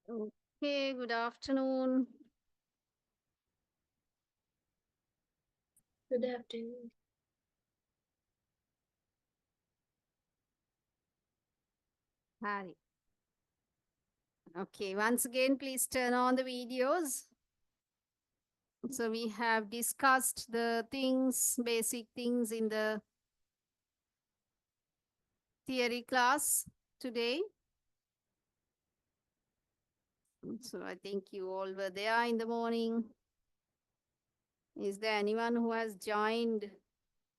Okay, good afternoon. Good afternoon. Hari. Okay, once again, please turn on the videos. So we have discussed the things, basic things in the theory class today. So I think you all were there in the morning. Is there anyone who has joined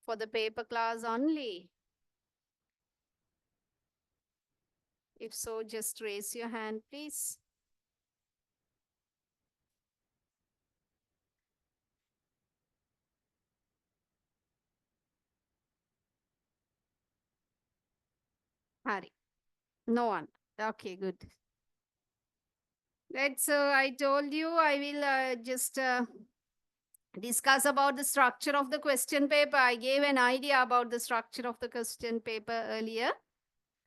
for the paper class only? If so, just raise your hand, please. Hari. No one. Okay, good. Right, so I told you I will just discuss about the structure of the question paper. I gave an idea about the structure of the question paper earlier,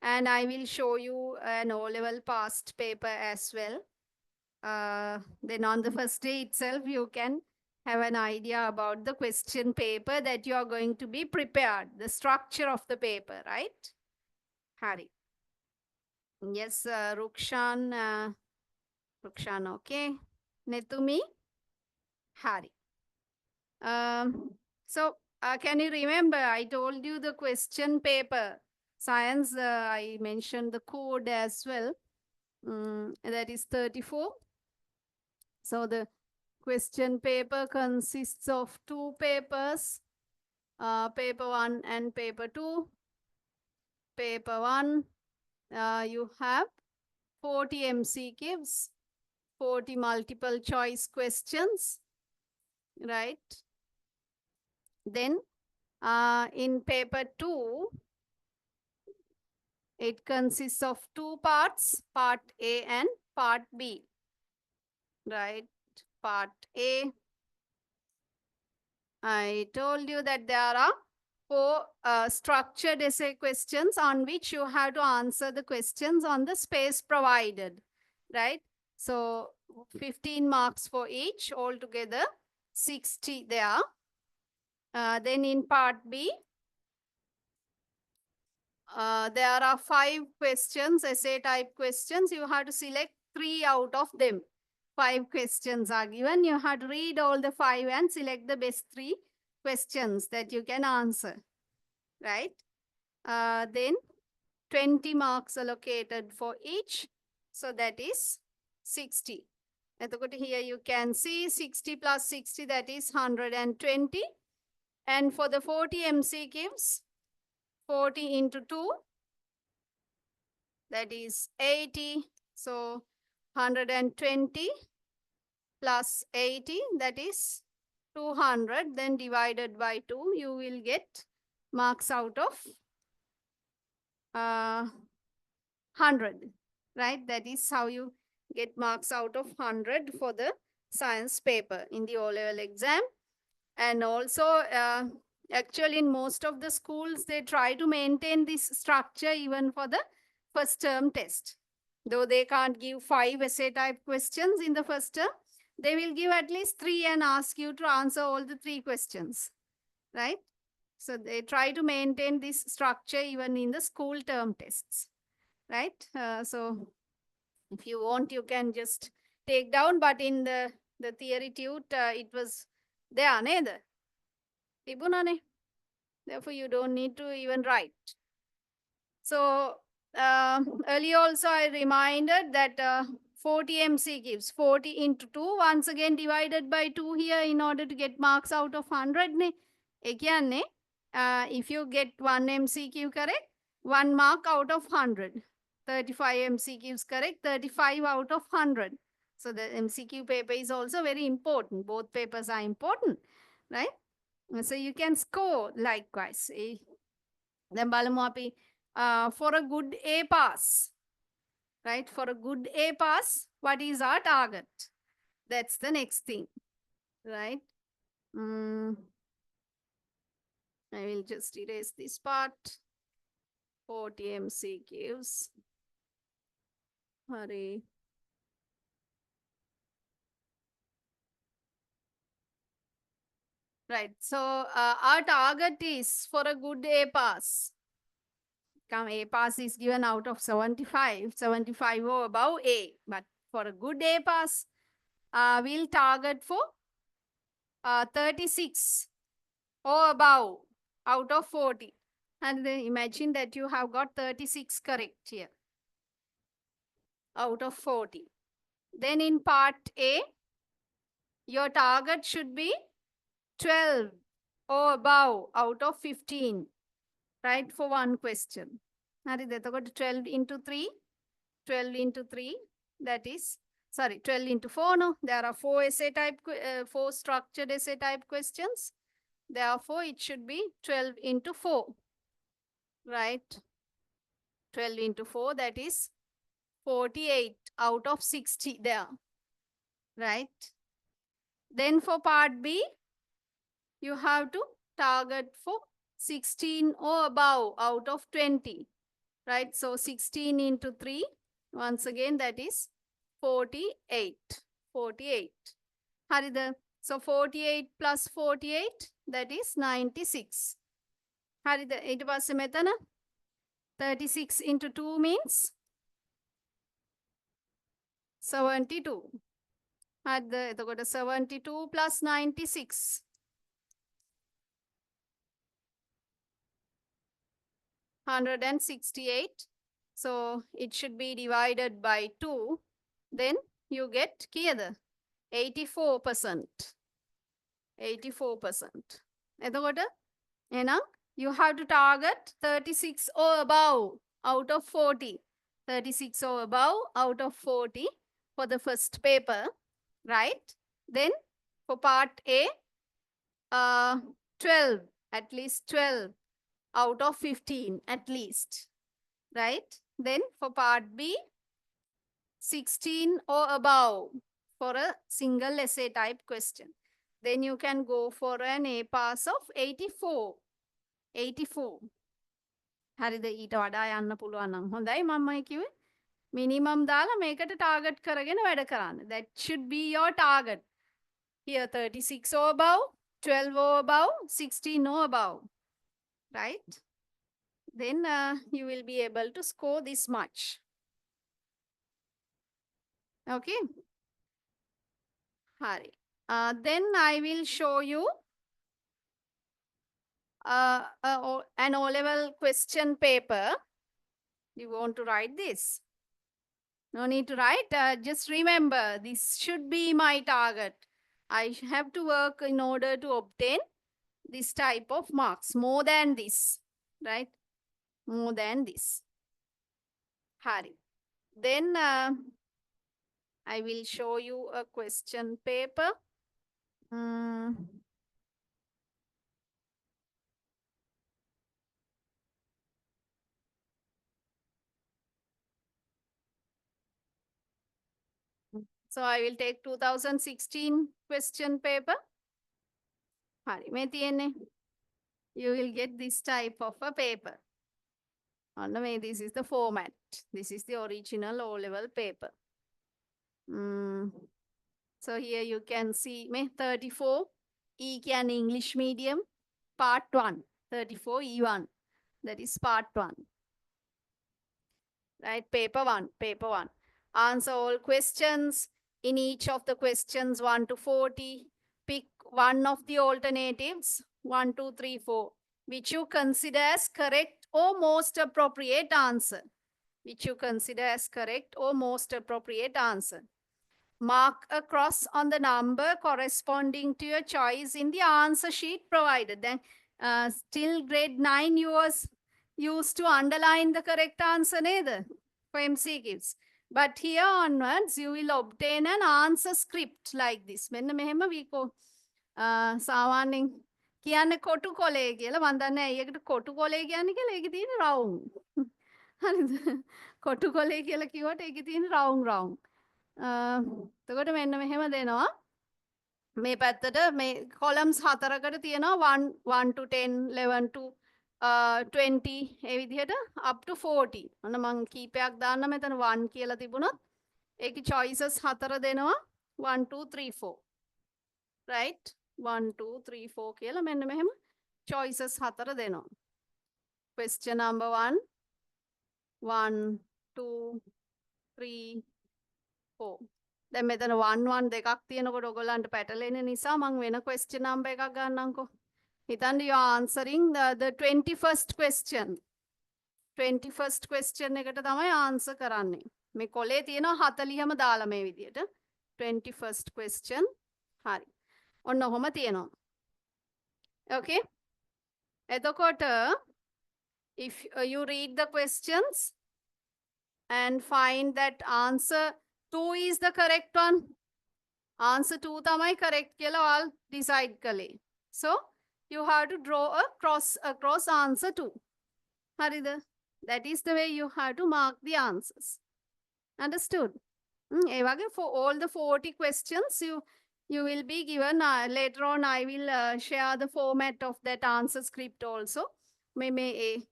and I will show you an O-level past paper as well. Then on the first day itself, you can have an idea about the question paper that you are going to be prepared, the structure of the paper, right? Hari. Yes, Rukshan, okay. Netumi, Hari. Can you remember? I told you the question paper. Science, I mentioned the code as well. That is 34. So the question paper consists of two papers, paper 1 and paper 2. Paper 1, you have 40 MCQs, 40 multiple choice questions, right? Then in paper 2, it consists of two parts, part A and part B, right? Part A, I told you that there are four structured essay questions on which you have to answer the questions on the space provided, right? So 15 marks for each, altogether 60 there. Then in part B, there are 5 questions, essay type questions. You have to select 3 out of them. 5 questions are given. You have to read all the 5 and select the best 3 questions that you can answer, right? Then 20 marks allocated for each. So that is 60. Here you can see 60 plus 60, that is 120. And for the 40 MCQs, 40 into 2, that is 80. So 120 plus 80, that is 200. Then divided by 2, you will get marks out of 100, right? That is how you get marks out of 100 for the science paper in the O-level exam. And also, actually, in most of the schools, they try to maintain this structure even for the first term test. Though they can't give 5 essay type questions in the first term, they will give at least 3 and ask you to answer all the 3 questions, right? So they try to maintain this structure even in the school term tests, right? So if you want, you can just take down, but in the theory tute, it was there, neither. Therefore, you don't need to even write. So earlier also I reminded that 40 MCQs, 40 into 2, once again divided by 2 here in order to get marks out of 100. Again, if you get 1 MCQ correct, 1 mark out of 100. 35 MCQs correct, 35 out of 100. So the MCQ paper is also very important. Both papers are important, right? So you can score likewise. Then බලමු for a good A pass, right? For a good A pass, what is our target? That's the next thing, right? I will just erase this part. 40 MCQs. Hurry. Right. So our target is for a good A pass. A pass is given out of 75, 75 or above A. But for a good A pass, we'll target for 36 or above out of 40. And then imagine that you have got 36 correct here out of 40. Then in part A, your target should be 12 or above out of 15, right, for one question. That is 12 into 3, 12 into 3, that is, sorry, 12 into 4, no, there are 4 essay type, 4 structured essay type questions. Therefore, it should be 12 into 4, right? 12 into 4, that is 48 out of 60 there, right? Then for part B, you have to target for 16 or above out of 20, right? So 16 into 3, once again, that is 48. 48. Harida. So 48 plus 48, that is 96. Harida. ඊට පස්සේ මෙතන 36 into 2 means 72. Harida. එතකොට 72 plus 96. 168. So it should be divided by 2. Then you get kiyada 84%. 84%. එතකොට එහෙනම් you have to target 36 or above out of 40. 36 or above out of 40 for the first paper, right? Then for part A, 12, at least 12 out of 15 at least, right? Then for part B, 16 or above for a single essay type question. Then you can go for an A pass of 84. 84. හරිද ඊට වඩා යන්න පුළුවන් නම් හොඳයි මම කිව්වේ minimum දාලා මේකට ටාගට් කරගෙන වැඩ කරන්න. That should be your target. Here 36 or above, 12 or above, 16 or above. Right? Then you will be able to score this much. Okay? Hari. Then I will show you an O-level question paper. You want to write this? No need to write. Just remember, this should be my target. I have to work in order to obtain this type of marks. More than this. Right? More than this. Hari. Then I will show you a question paper. So I will take 2016 question paper. Hari, me tiyenne. You will get this type of a paper. On the way, this is the format. This is the original O-level paper. So here you can see me 34 E can English medium part 1. 34 E1. That is part 1. Right, paper 1. Paper 1. Answer all questions. In each of the questions 1 to 40, pick one of the alternatives 1, 2, 3, 4, which you consider as correct or most appropriate answer. Which you consider as correct or most appropriate answer. Mark a cross on the number corresponding to your choice in the answer sheet provided. Then still grade 9 you was used to underline the correct answer neither for MCQs. But here onwards, you will obtain an answer script like this. මෙන්න මෙහෙම වීකෝ සාමාන්‍යයෙන් කියන්නේ කොටු කොලේ කියලා මම දන්නේ ඒකට කොටු කොලේ කියන්නේ කියලා ඒකේ තියෙන රවුම්. හරිද? කොටු කොලේ කියලා කිව්වට ඒකේ තියෙන රවුම්. එතකොට මෙන්න මෙහෙම දෙනවා. මේ පැත්තට මේ columns 4කට තියෙනවා 1 to 10, 11 to 20 ඒ විදිහට up to 40. අන්න මං කීපයක් දාන්න මෙතන 1 කියලා තිබුණොත් ඒකේ choices 4 දෙනවා 1 2 3 4. Right? 1 2 3 4 කියලා මෙන්න මෙහෙම choices 4 දෙනවා. Question number 1 1 2 3 4. දැන් මෙතන 1 1 දෙකක් තියෙනකොට ඔයගොල්ලන්ට පැටලෙන නිසා මම වෙන question number එකක් ගන්නම්කෝ. හිතන්න you are answering the 21st question. 21st question එකට තමයි answer කරන්නේ. මේ කොලේ තියෙනවා 40ම දාලා මේ විදියට. 21st question. හරි. ඔන්න ඔහොම තියෙනවා. Okay? එතකොට if you read the questions and find that answer 2 is the correct one. Answer 2 tamai correct කියලා all decide කළේ. So you have to draw a cross across answer 2. Harida. That is the way you have to mark the answers. Understood? ඒ වගේ for all the 40 questions you will be given later on I will share the format of that answer script also. මේ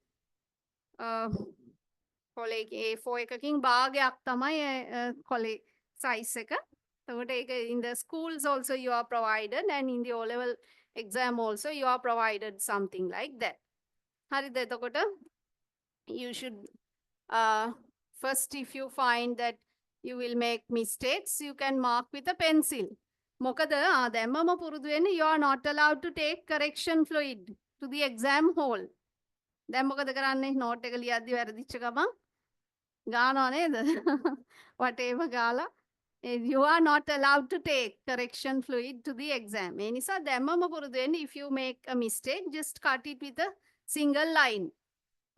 කොලේ A4 එකකින් භාගයක් තමයි කොලේ size එක. එතකොට ඒක in the schools also you are provided and in the O level exam also you are provided something like that. හරිද? එතකොට you should first if you find that you will make mistakes you can mark with a pencil. මොකද දැම්මම පුරුදු වෙන්නේ you are not allowed to take correction fluid to the exam hall. දැන් මොකද කරන්නේ? note එක ලියද්දි වැරදිච්ච ගමන් ගානවා නේද? whatever ගාලා you are not allowed to take correction fluid to the exam. ඒ නිසා දැම්මම පුරුදු වෙන්නේ if you make a mistake just cut it with a single line.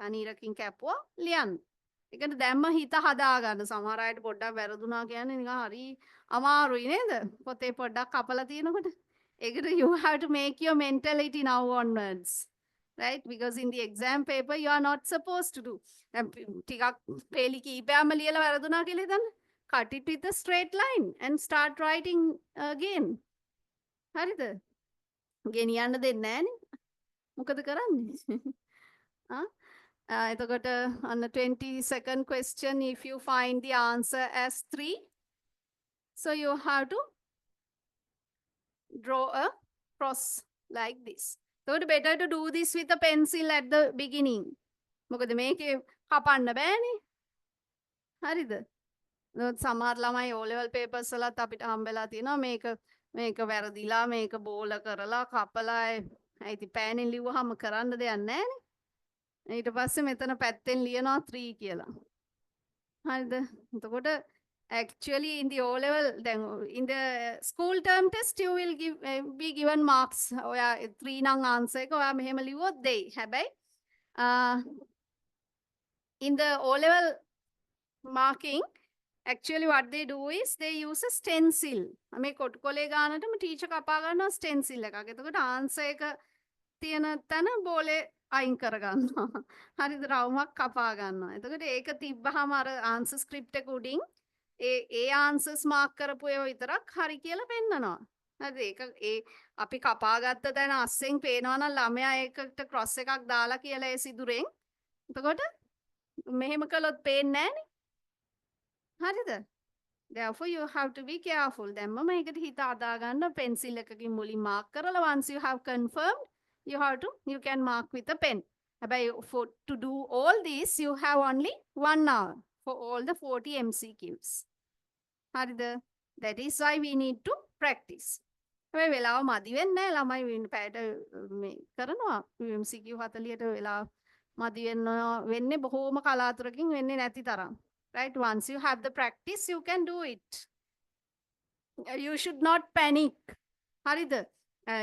අනීරකින් කැපුවා ලියන්න. ඒකට දැම්ම හිත හදා ගන්න. සමහර අයට පොඩ්ඩක් වැරදුනා කියන්නේ නිකන් හරි අමාරුයි නේද? පොතේ පොඩ්ඩක් කපලා තියෙනකොට. ඒකට you have to make your mentality now onwards. Right? Because in the exam paper you are not supposed to do. දැන් ටිකක් පේලි කීපයක්ම ලියලා වැරදුනා කියලා හිතන්න. Cut it with a straight line and start writing again. හරිද? ගෙනියන්න දෙන්නේ නැහනේ. මොකද කරන්නේ? එතකොට on the 22nd question if you find the answer as 3 so you have to draw a cross like this. So better to do this with a pencil at the beginning. මොකද මේකේ කපන්න බෑනේ. හරිද? සමහර ළමයි O level papers වලත් අපිට හම්බෙලා තියෙනවා මේක වැරදිලා මේක බෝල කරලා කපලා ඉතින් පෑනෙන් ලිව්වහම කරන්න දෙයක් නැහැනේ. ඊට පස්සේ මෙතන පැත්තෙන් ලියනවා 3 කියලා. හරිද? එතකොට actually in the O level then in the school term test you will be given marks. ඔයා 3 නම් answer එක ඔයා මෙහෙම ලිව්වොත් දෙයි. හැබැයි in the O level marking actually what they do is they use a stencil. මේ කොටකොලේ ගානටම teacher කපා ගන්නවා stencil එකක්. එතකොට answer එක තියෙන තැන බෝලේ අයින් කර ගන්නවා. හරිද? රවුමක් කපා ගන්නවා. එතකොට ඒක තිබ්බහම අර answer script එක උඩින් ඒ answers mark කරපු ඒවා විතරක් හරි කියලා පෙන්නනවා. හරිද? ඒක අපි කපාගත්ත තැන අස්සෙන් පේනවා නම් ළමයා ඒකට cross එකක් දාලා කියලා ඒ සිදුරෙන්. එතකොට මෙහෙම කළොත් පේන්නේ නැහනේ. හරිද? Therefore you have to be careful. දැන්ම මේකට හිත අදා ගන්න pencil එකකින් මුලින් mark කරලා once you have confirmed you can mark with a pen. For to do all this you have only 1 hour for all the 40 MCQs. හරිද? That is why we need to practice. හැබැයි වෙලාව මදි වෙන්නේ නැහැ ළමයි පැයට මේ කරනවා MCQ 40ට වෙලාව මදි වෙන්නේ බොහෝම කලාතුරකින් වෙන්නේ නැති තරම්. Right? Once you have the practice you can do it. You should not panic. හරිද?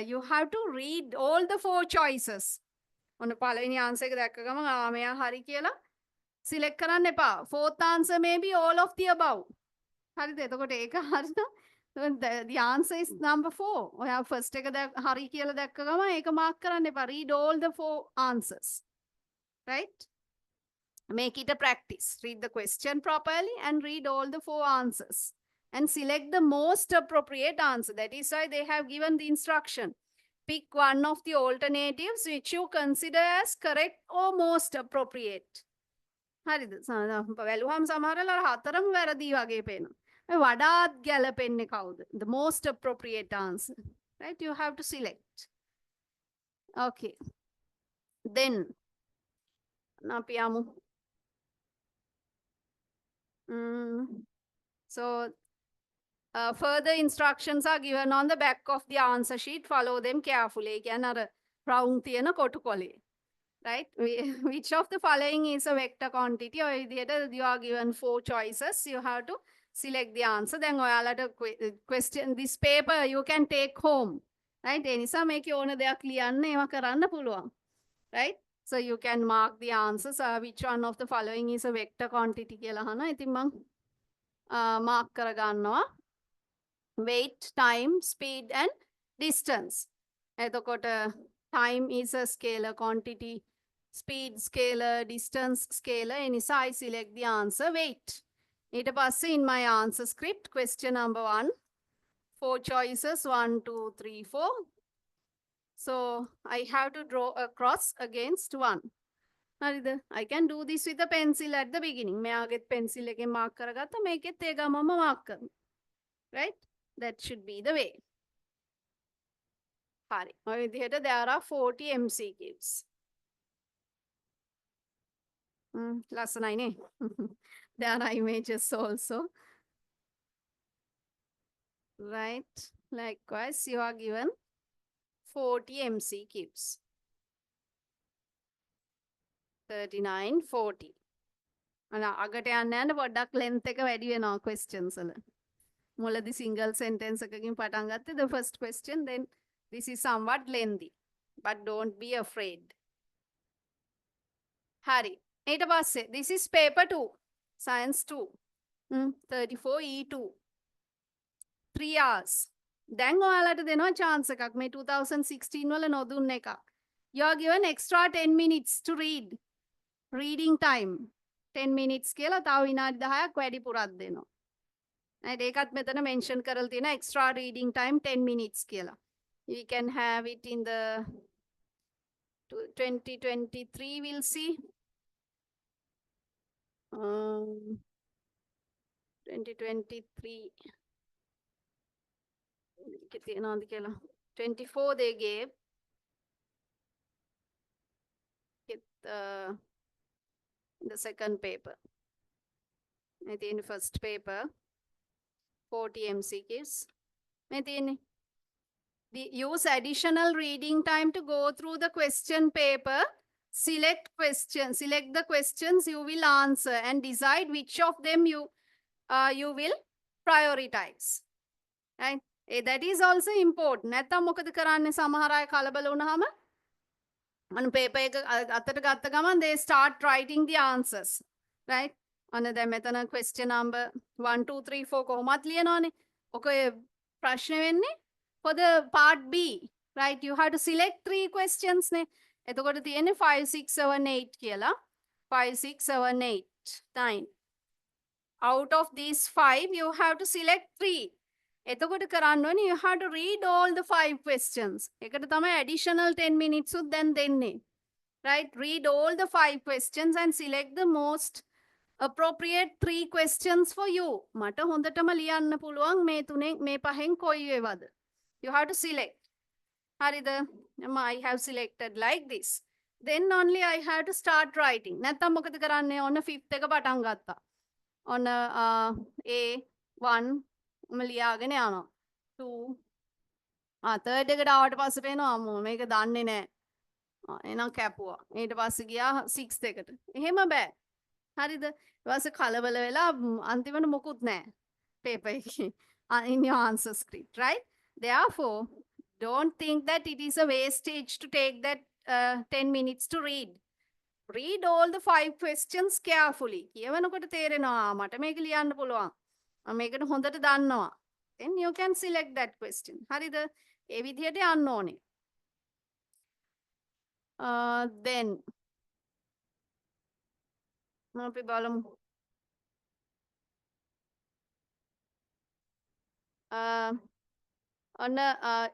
You have to read all the 4 choices. ඔන්න පළවෙනි answer එක දැක්ක ගමන් මෙයා හරි කියලා select කරන්න එපා. Fourth answer may be all of the above. හරිද? එතකොට ඒක හරිද? The answer is number 4. ඔයා first එක හරි කියලා දැක්ක ගමන් ඒක mark කරන්න එපා. Read all the 4 answers. Right? Make it a practice. Read the question properly and read all the 4 answers. And select the most appropriate answer. That is why they have given the instruction. Pick one of the alternatives which you consider as correct or most appropriate. හරිද? වැළුවම් සමහරවල් හතරම වැරදි වගේ පේනවා. වඩාත් ගැලපෙන්නේ කවුද? The most appropriate answer. right? You have to select. Okay. Then, napiyamu. So, further instructions are given on the back of the answer sheet. Follow them carefully. Right? Which of the following is a vector quantity? Or you are given 4 choices. You have to select the answer. Then question this paper you can take home. Right? Make you right? So you can mark the answers. Which one of the following is a vector quantity? Mark කරගන්නවා. Weight, time, speed, and distance. Time is a scalar quantity, speed scalar, distance scalar. Any I select the answer weight. ඊට පස්සේ in my answer script, question number 1, 4 choices, 1, 2, 3, 4. So I have to draw a cross against 1. I can do this with a pencil at the beginning. මෙයාගෙත් pencil එකෙන් mark කරගත්තා, මේකෙත් ඒ ගමම mark කරනවා. Right? That should be the way. There are 40 MCQs. Last 9. There are images also. Right. Likewise, you are given 40 MCQs. 39, 40. අගට යන්න පොඩ්ඩක් length එක වැඩි වෙනවා questions වල. මුලදී single sentence එකකින් පටන් ගත්තේ the first question, then this is somewhat lengthy, but don't be afraid. හරි. ඊට පස්සේ this is paper 2, science 2. 34 E2. 3 hours. දැන් ඔයාලට දෙනවා chance එකක් මේ 2016 වල නොදුන්න එකක්. You are given extra 10 minutes to read. Reading time 10 minutes කියලා තව විනාඩි 10ක් වැඩිපුරක් දෙනවා. ඒකත් මෙතන mention කරලා තියෙනවා extra reading time 10 minutes කියලා. We can have it in the 2023, we'll see. 2023. 24 they gave. The second paper. I think first paper 40 MCQs. I think use additional reading time to go through the question paper. Select the questions you will answer and decide which of them you will prioritize. Right? That is also important. නැත්තම් මොකද කරන්නේ සමහර අය කලබල වුණාම paper එක අතට ගත්ත ගමන් they start writing the answers. Right? දැන් මෙතන question number 1, 2, 3, 4 කොහොමත් ලියනවානේ. ඔක ප්‍රශ්න වෙන්නේ for the part B. Right? You have to select 3 questions නේ. එතකොට තියෙන්නේ 5, 6, 7, 8 කියලා. 5, 6, 7, 8, 9. Out of these 5, you have to select 3. එතකොට කරන්න ඕනේ you have to read all the 5 questions. ඒකට තමයි additional 10 minutes උත් දැන් දෙන්නේ. Right? Read all the 5 questions and select the most appropriate 3 questions for you. මට හොඳටම ලියන්න පුළුවන් මේ තුනෙන් මේ පහෙන් කොයි වේවද. You have to select. හරිද? I have selected like this. Then only I have to start writing. නැත්තම් මොකද කරන්නේ? ඔන්න 5th එක පටන් ගත්තා. ඔන්න A1 ලියාගෙන යනවා. 2 third එකට ආවට පස්සේ පේනවා අම්මෝ මේක දන්නේ නැහැ. එහෙනම් කැපුවා. ඊට පස්සේ ගියා 6th එකට. එහෙම බෑ. හරිද? ඊට පස්සේ කලබල වෙලා අන්තිමට මොකුත් නැහැ. paper එකේ. In your answer script, right? Therefore, don't think that it is a wastage to take that 10 minutes to read. Read all the 5 questions carefully. කියවනකොට තේරෙනවා මට මේක ලියන්න පුළුවන්. මේකට හොඳට දන්නවා. Then you can select that question. හරිද? ඒ විදිහට යන්න ඕනේ. Then අපි බලමු. On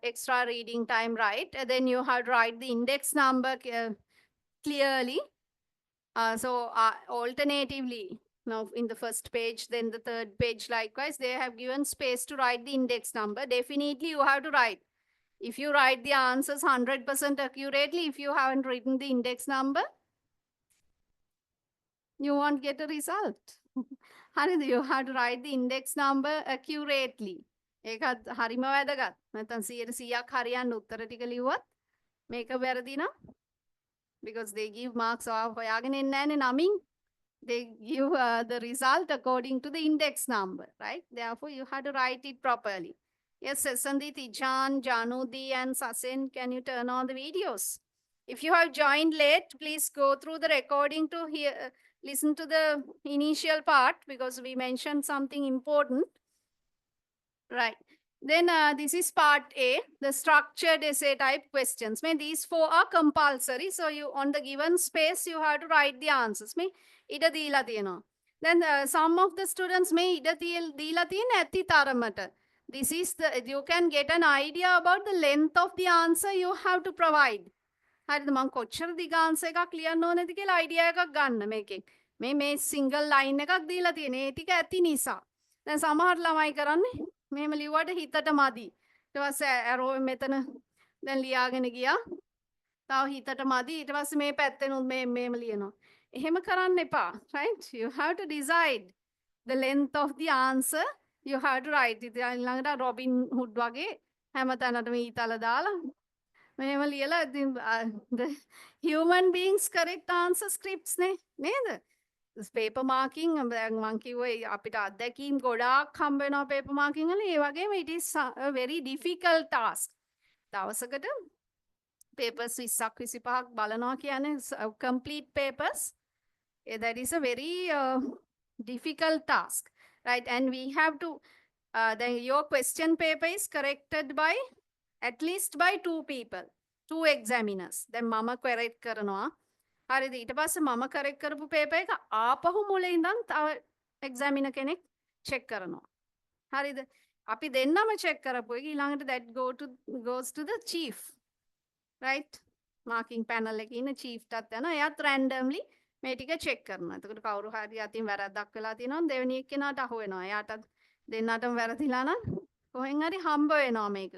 extra reading time, right? And then you have to write the index number clearly. So alternatively, now in the first page, then the third page likewise, they have given space to write the index number. Definitely you have to write. If you write the answers 100% accurately, if you haven't written the index number, you won't get a result. You have to write the index number accurately. ඒකත් හරිම වැදගත්. නැත්නම් 100ක් හරියන්න උත්තර ටික ලිව්වත් මේක වැරදි නම් because they give marks හොයාගෙන එන්නේ නැහැනේ නමින්. They give the result according to the index number, right? Therefore, you have to write it properly. Yes, Sesandi, Tijan, Janudi, and Sasen, can you turn on the videos? If you have joined late, please go through the recording to hear, listen to the initial part because we mentioned something important. Right. Then this is part A, the structured essay type questions. These 4 are compulsory. So you on the given space, you have to write the answers. Ida dila thiyena. Then some of the students may ida dila thiyena ඇති තරමට. This is the, you can get an idea about the length of the answer you have to provide. හරිද මම කොච්චර දිග answer එකක් ලියන්න ඕනේද කියලා idea එකක් ගන්න මේකෙන්. මේ single line එකක් දීලා තියෙන. ඒ ටික ඇති නිසා. දැන් සමහර ළමයි කරන්නේ මෙහෙම ලිව්වට හිතට මදි. ඊට පස්සේ arrow මෙතන දැන් ලියාගෙන ගියා. තව හිතට මදි. ඊට පස්සේ මේ පැත්තෙනුත් මේම ලියනවා. එහෙම කරන්න එපා. Right? You have to decide the length of the answer. You have to write it. ළඟට Robin Hood වගේ හැමතැනටම ඊතල දාලා මෙහෙම ලියලා the human beings correct answer scripts නේද? paper marking මං කිව්වේ අපිට අත්දැකීම් ගොඩාක් හම්බ වෙනවා paper marking වල. ඒ වගේම it is a very difficult task. දවසකට papers 20ක් 25ක් බලනවා කියන්නේ complete papers. That is a very difficult task, right? And we have to then your question paper is corrected by at least by 2 people, 2 examiners. Then mama correct කරනවා. හරිද? ඊට පස්සේ මම correct කරපු paper එක ආපහු මුලින් ඉඳන් තව examiner කෙනෙක් check කරනවා. හරිද? අපි දෙන්නම check කරපු එක ඊළඟට that goes to the chief, right? marking panel එකේ ඉන්න chief ටත් යනවා. එයාත් randomly මේ ටික check කරනවා. එතකොට කවුරු හරි අතින් වැරද්දක් වෙලා තියෙනවා නම් දෙවෙනි එක්කෙනාට අහු වෙනවා. එයාටත් දෙන්නටම වැරදිලා නම් කොහෙන් හරි හම්බ වෙනවා මේක.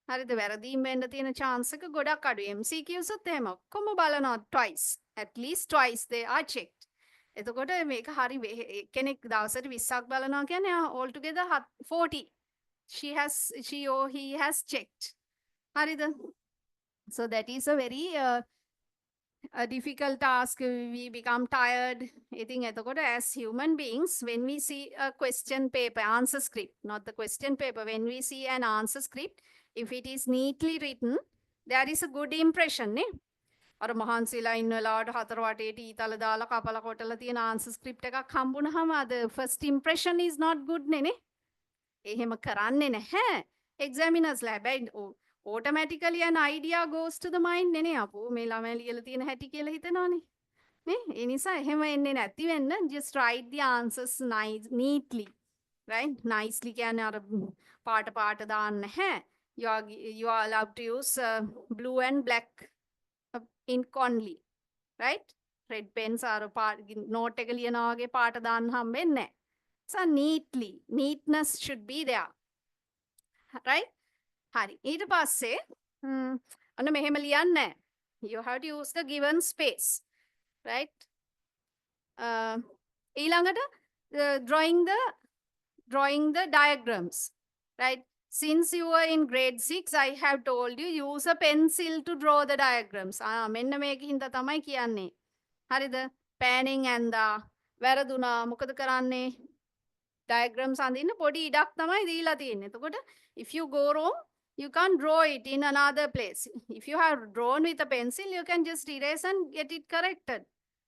හරිද? වැරදීම් වෙන්න තියෙන chance එක ගොඩක් අඩුයි. MCQs උත් එහෙම ඔක්කොම බලනවා twice. At least twice they are checked. එතකොට මේක හරි කෙනෙක් දවසට 20ක් බලනවා කියන්නේ all together 40. She or he has checked. හරිද? So that is a very a difficult task. We become tired. I think as human beings, when we see a question paper, answer script, not the question paper, when we see an answer script, if it is neatly written, there is a good impression. අර මහන්සිලා ඉන්න වෙලාවට හතර වටේට ඊතල දාලා කපලා කොටලා තියෙන answer script එකක් හම්බුනහම the first impression is not good නේ. එහෙම කරන්නේ නැහැ. examiners හැබැයි automatically an idea goes to the mind නේ අපෝ මේ ළමයා ලියලා තියෙන හැටි කියලා හිතනවනේ. නේ? ඒ නිසා එහෙම එන්නේ නැති වෙන්න just write the answers neatly. Right? Nicely කියන්නේ අර පාට දාන්න නැහැ. You are allowed to use blue and black ink only, right? Red pens are note එක ලියනවා වගේ පාට දාන්න හම්බෙන්නේ නැහැ. So neatness should be there, right? හරි. ඊට පස්සේ අන්න මෙහෙම ලියන්න. You have to use the given space, right? ඊළඟට drawing the diagrams, right? Since you were in grade 6, I have told you use a pencil to draw the diagrams. මෙන්න මේකින්ද තමයි කියන්නේ. හරිද? panning and වැරදුනා මොකද කරන්නේ? diagrams අඳින්න පොඩි ඉඩක් තමයි දීලා තියෙන්නේ. එතකොට if you go wrong, you can't draw it in another place. If you have drawn with a pencil, you can just erase and get it corrected.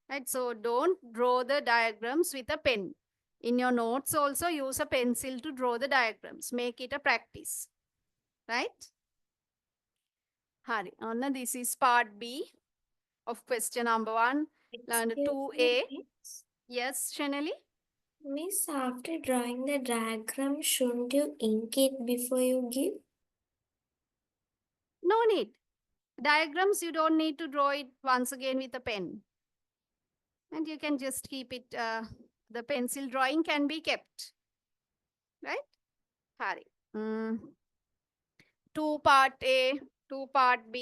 Right? So don't draw the diagrams with a pen. In your notes also use a pencil to draw the diagrams. Make it a practice. Right? Hari. This is part B of question number 1. Learn 2A. Yes, Shanali? Miss, after drawing the diagram, shouldn't you ink it before you give? No need. Diagrams, you don't need to draw it once again with a pen. And you can just keep it, the pencil drawing can be kept. Right? Hari. 2 part A, 2 part B.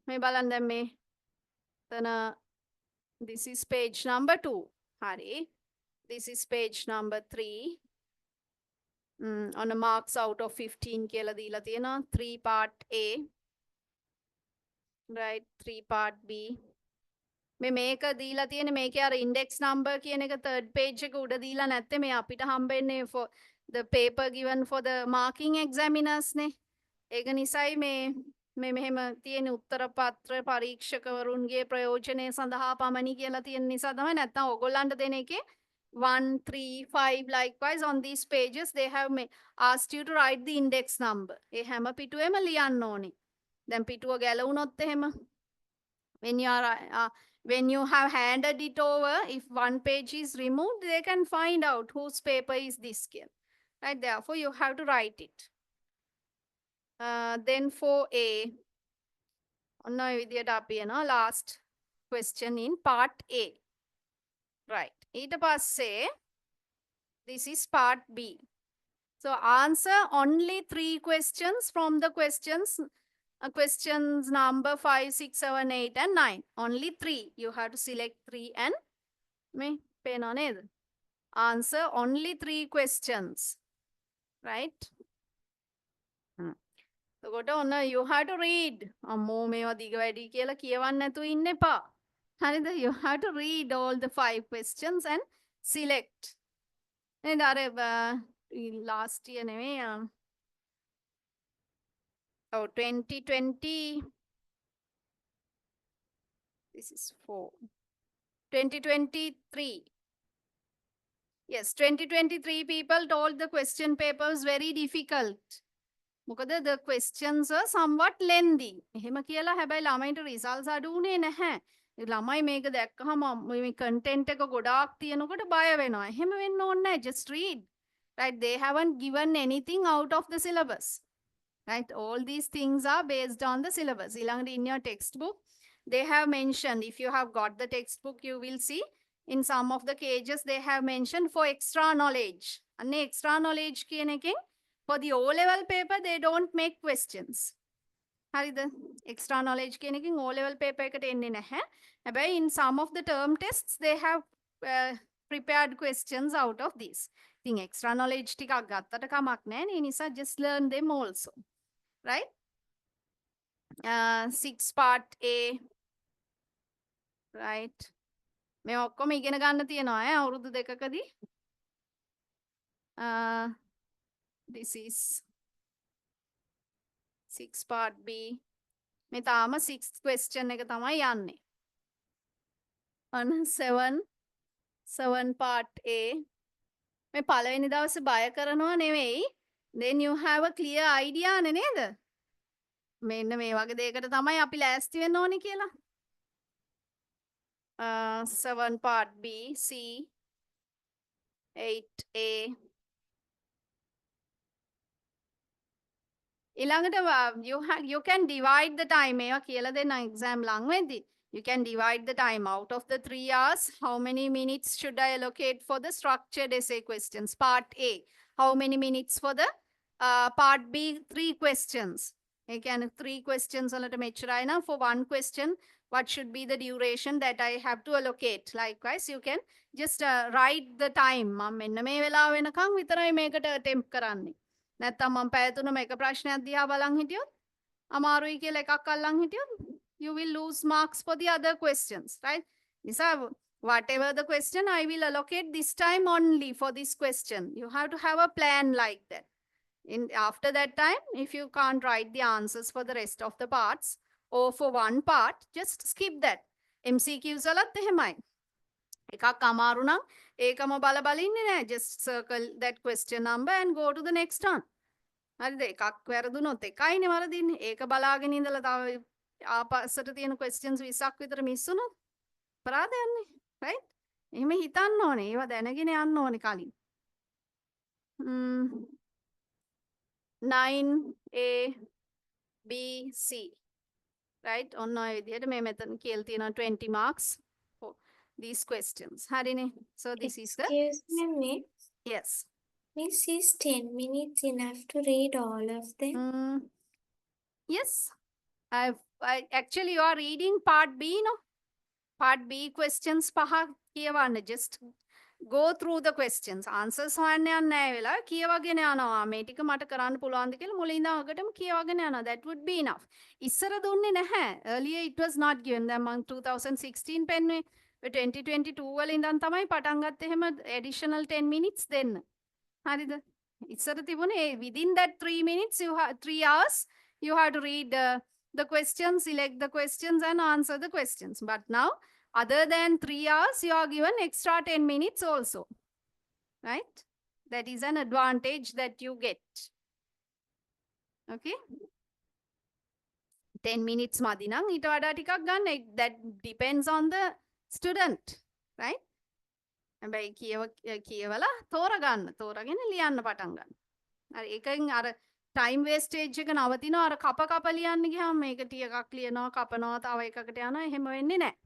මේ බලන්න දැන් මේ තන this is page number 2. හරි. This is page number 3. On a marks out of 15 කියලා දීලා තියෙනවා. 3 part A. Right, 3 part B. මේක දීලා තියෙන මේකේ අර index number කියන එක third page එක උඩ දීලා නැත්තේ මේ අපිට හම්බෙන්නේ for the paper given for the marking examiners නේ. ඒක නිසායි මේ මෙහෙම තියෙන උත්තර පත්‍ර පරීක්ෂකවරුන්ගේ ප්‍රයෝජනය සඳහා පමණි කියලා තියෙන නිසා තමයි. නැත්නම් ඔයගොල්ලන්ට දෙන එකේ 1 3 5 likewise on these pages they have asked you to write the index number. ඒ හැම පිටුවෙම ලියන්න ඕනේ. දැන් පිටුව ගැලවුනොත් එහෙම when you have handed it over, if one page is removed, they can find out whose paper is this here. Right? Therefore, you have to write it. Then for A, last question in part A. Right. ඊට පස්සේ this is part B. So answer only 3 questions from the questions number 5, 6, 7, 8 and 9. Only 3. You have to select 3 and pen on it. Answer only 3 questions. Right? So go down. You have to read. You have to read all the 5 questions and select. And last year anyway. 2020. This is 4. 2023. Yes, 2023 people told the question paper was very difficult. Because the questions are somewhat lengthy. එහෙම කියලා හැබැයි ළමයින්ට results අඩු උනේ නැහැ. ළමයි මේක දැක්කහම මේ content එක ගොඩාක් තියෙනකොට බය වෙනවා. එහෙම වෙන්න ඕනේ නැහැ. Just read. Right? They haven't given anything out of the syllabus. Right? All these things are based on the syllabus. In your textbook, they have mentioned, if you have got the textbook, you will see in some of the pages, they have mentioned for extra knowledge. And extra knowledge for the O-level paper, they don't make questions. The extra knowledge O-level paper in some of the term tests, they have prepared questions out of these. Extra knowledge just learn them also. Right? 6 part A. Right? මේ ඔක්කොම ඉගෙන ගන්න තියෙනවා අවුරුදු දෙකකදී. This is 6 part B. මේ තාම 6th question එක තමයි යන්නේ. On 7 part A. මේ පළවෙනි දවසේ බය කරනවා නෙවෙයි. Then you have a clear idea නේ නේද? මෙන්න මේ වගේ දෙයකට තමයි අපි ලෑස්ති වෙන්න ඕනේ කියලා. 7 part B, C, 8A. You can divide the time. මේවා කියලා දෙන්න exam ලඟ වෙද්දි. You can divide the time out of the 3 hours. How many minutes should I allocate for the structured essay questions? Part A. How many minutes for the part B? 3 questions. Again, 3 questions for 1 question. What should be the duration that I have to allocate? Likewise, you can just write the time. මෙන්න මේ වෙලාව වෙනකන් විතරයි මේකට attempt කරන්නේ. නැත්තම් මම පැය 3 මේක ප්‍රශ්නයක් දිහා බලන් හිටියොත් අමාරුයි කියලා එකක් අල්ලන් හිටියොත් you will lose marks for the other questions, right? Nisa, whatever the question, I will allocate this time only for this question. You have to have a plan like that. After that time, if you can't write the answers for the rest of the parts or for one part, just skip that. MCQs වලත් එහෙමයි. එකක් අමාරු නම් ඒකම බල බල ඉන්නේ නැහැ. Just circle that question number and go to the next one. හරිද? එකක් වැරදුනොත් එකයිනේ වරදින්නේ. ඒක බලාගෙන ඉඳලා තව ආපස්සට තියෙන questions 20ක් විතර මිස් වුණොත් අපරාධයන්නේ. right? එහෙම හිතන්න ඕනේ. ඒවා දැනගෙන යන්න ඕනේ කලින්. 9A, B, C. Right? ඔන්න ඔය විදිහට මේ මෙතන කියලා තියෙනවා 20 marks for these questions. හරිනේ. So this is the Excuse me. Yes. Miss, is 10 minutes enough to read all of them? Yes, actually you are reading part B, no? Part B questions පහ කියවන්න. Just go through the questions. Answers හොයන්න යන්න නැහැ වෙලා කියවගෙන යනවා. මේ ටික මට කරන්න පුළුවන්ද කියලා මුලින්ම අගටම කියවගෙන යනවා. That would be enough. ඉස්සර දුන්නේ නැහැ. Earlier it was not given. දැන් මම 2016 පෙන්නුවේ 2022 වල ඉඳන් තමයි පටන් ගත්තේ එහෙම additional 10 minutes දෙන්න. හරිද? ඉස්සර තිබුණේ within that 3 minutes 3 hours you have to read the questions, select the questions and answer the questions. But now other than 3 hours you are given extra 10 minutes also. Right? That is an advantage that you get. Okay? 10 minutes මදි නම් ඊට වඩා ටිකක් ගන්න. That depends on the student. Right? හැබැයි කියවලා තෝරගන්න. තෝරගෙන ලියන්න පටන් ගන්න. හරි ඒකෙන් අර ටයිම් වේස්ටේජ් එක නවතිනවා. අර කප ලියන්න ගියාම මේක ටිකක් ලියනවා කපනවා තව එකකට යනවා. එහෙම වෙන්නේ නැහැ.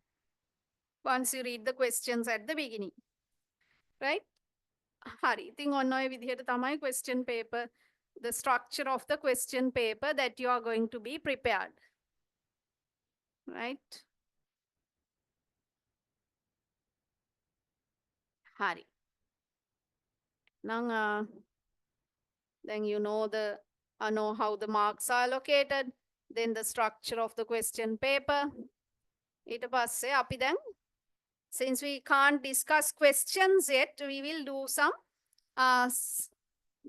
Once you read the questions at the beginning. Right? හරි. ඉතින් ඔන්න ඔය විදිහට තමයි question paper, the structure of the question paper that you are going to be prepared. Right? හරි. Now, then you know how the marks are allocated, then the structure of the question paper. ඊට පස්සේ අපි දැන් since we can't discuss questions yet, we will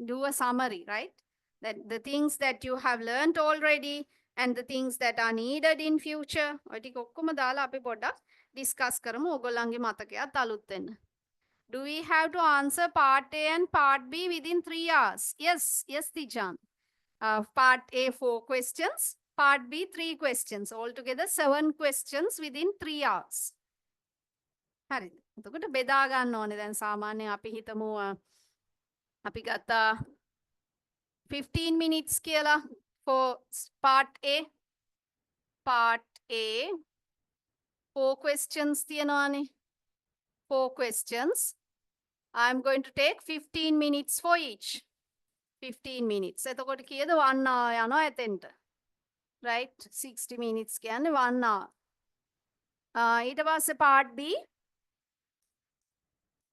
do a summary, right? That the things that you have learned already and the things that are needed in future. ඔය ටික ඔක්කොම දාලා අපි පොඩ්ඩක් discuss කරමු ඕගොල්ලන්ගේ මතකයත් අලුත් වෙන්න. Do we have to answer part A and part B within 3 hours? Yes, Tijan. Part A 4 questions, part B 3 questions. Altogether 7 questions within 3 hours. හරිද? එතකොට බෙදා ගන්න ඕනේ. දැන් සාමාන්‍යයෙන් අපි හිතමු අපි ගත්තා 15 minutes කියලා for part A. Part A 4 questions තියනවානේ. 4 questions. I'm going to take 15 minutes for each. 15 minutes. එතකොට කීයද 1 hour යනවා එතෙන්ට. Right? 60 minutes කියන්නේ 1 hour. ඊට පස්සේ part B.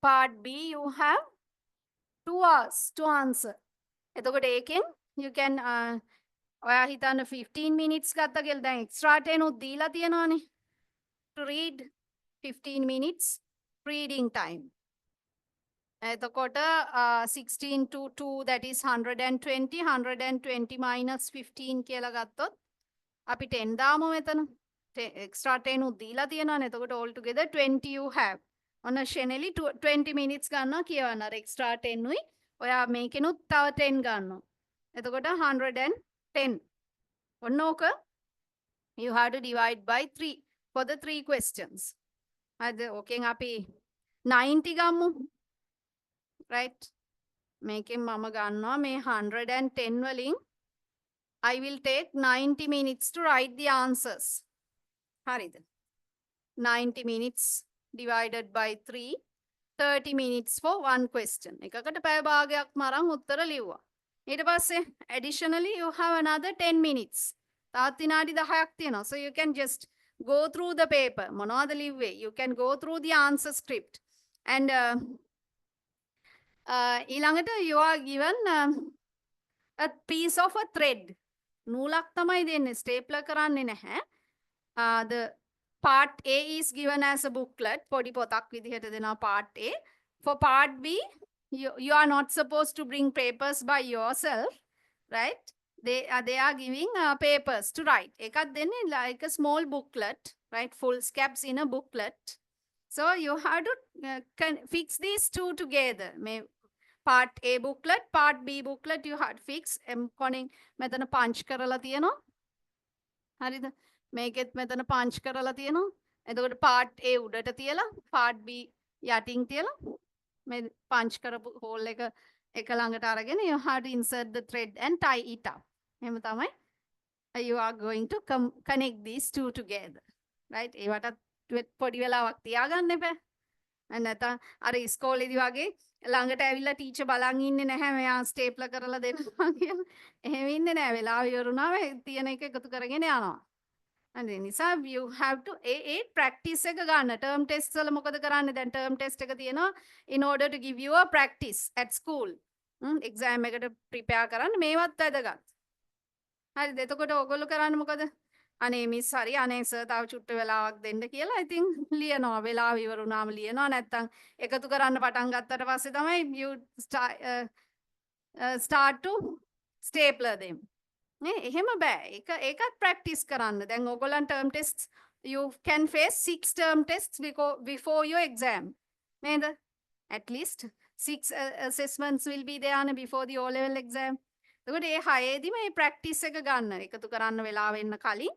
Part B you have 2 hours to answer. එතකොට ඒකෙන් you can ඔයා හිතන්න 15 minutes ගත්ත කියලා දැන් extra 10 උත් දීලා තියෙනවානේ. To read 15 minutes reading time. එතකොට 16 to 2 that is 120 minus 15 කියලා ගත්තොත් අපි 10 දාමු මෙතන. extra 10 උත් දීලා තියෙනවානේ. එතකොට all together 20 you have. ඔන්න Sheneli 20 minutes ගන්නවා කියවන්න. අර extra 10 උයි ඔයා මේකෙනුත් තව 10 ගන්නවා. එතකොට 110. ඔන්න ඕක you have to divide by 3 for the 3 questions. හරිද? ඕකෙන් අපි 90 ගමු. Right? මේකෙන් මම ගන්නවා මේ 110 වලින් I will take 90 minutes to write the answers. හරිද? 90 minutes divided by 3, 30 minutes for one question. එකකට පැය භාගයක් මරන් උත්තර ලිව්වා. ඊට පස්සේ additionally you have another 10 minutes. තවත් විනාඩි 10ක් තියෙනවා. So you can just go through the paper. මොනවද ලිව්වේ? You can go through the answer script. And ඊළඟට you are given a piece of a thread. නූලක් තමයි දෙන්නේ. stapler කරන්නේ නැහැ. The part A is given as a booklet. පොඩි පොතක් විදිහට දෙනවා part A. For part B, you are not supposed to bring papers by yourself, right? They are giving papers to write. එකක් දෙන්නේ like a small booklet, right? Full scabs in a booklet. So you have to fix these two together. Part A booklet, part B booklet you have to fix. කොනින් මෙතන punch කරලා තියෙනවා. හරිද? මේකෙත් මෙතන punch කරලා තියෙනවා. එතකොට part A උඩට තියලා part B යටින් තියලා මේ punch කරපු hole එක ළඟට අරගෙන you have to insert the thread and tie it up. එහෙම තමයි you are going to connect these two together. Right? ඒවට පොඩි වෙලාවක් තියාගන්න එපා. නැත්නම් අර ඉස්කෝලේදී වගේ ළඟට ඇවිල්ලා ටීචර් බලන් ඉන්නේ නැහැ මෙයා ස්ටේප්ලර් කරලා දෙනවා කියලා. එහෙම ඉන්නේ නැහැ. වෙලාව ඉවරුනාම තියෙන එක එකතු කරගෙන යනවා. අනේ නිසා you have to A practice එක ගන්න. term test වල මොකද කරන්නේ? දැන් term test එක තියෙනවා in order to give you a practice at school. exam එකට prepare කරන්න මේවත් වැදගත්. හරිද? එතකොට ඔයගොල්ලෝ කරන්නේ මොකද? අනේ මිස් හරි අනේ සර් තව චුට්ට වෙලාවක් දෙන්න කියලා ඉතින් ලියනවා. වෙලාව ඉවරුනාම ලියනවා. නැත්තම් එකතු කරන්න පටන් ගත්තට පස්සේ තමයි you start to stapler them. නේ එහෙම බෑ. ඒකත් ප්‍රැක්ටිස් කරන්න. දැන් ඕගොල්ලන් term tests you can face 6 term tests before your exam. නේද? At least 6 assessments will be there before the O level exam. එතකොට ඒ 6 මේ ප්‍රැක්ටිස් එක ගන්න. එකතු කරන්න වෙලාව එන්න කලින්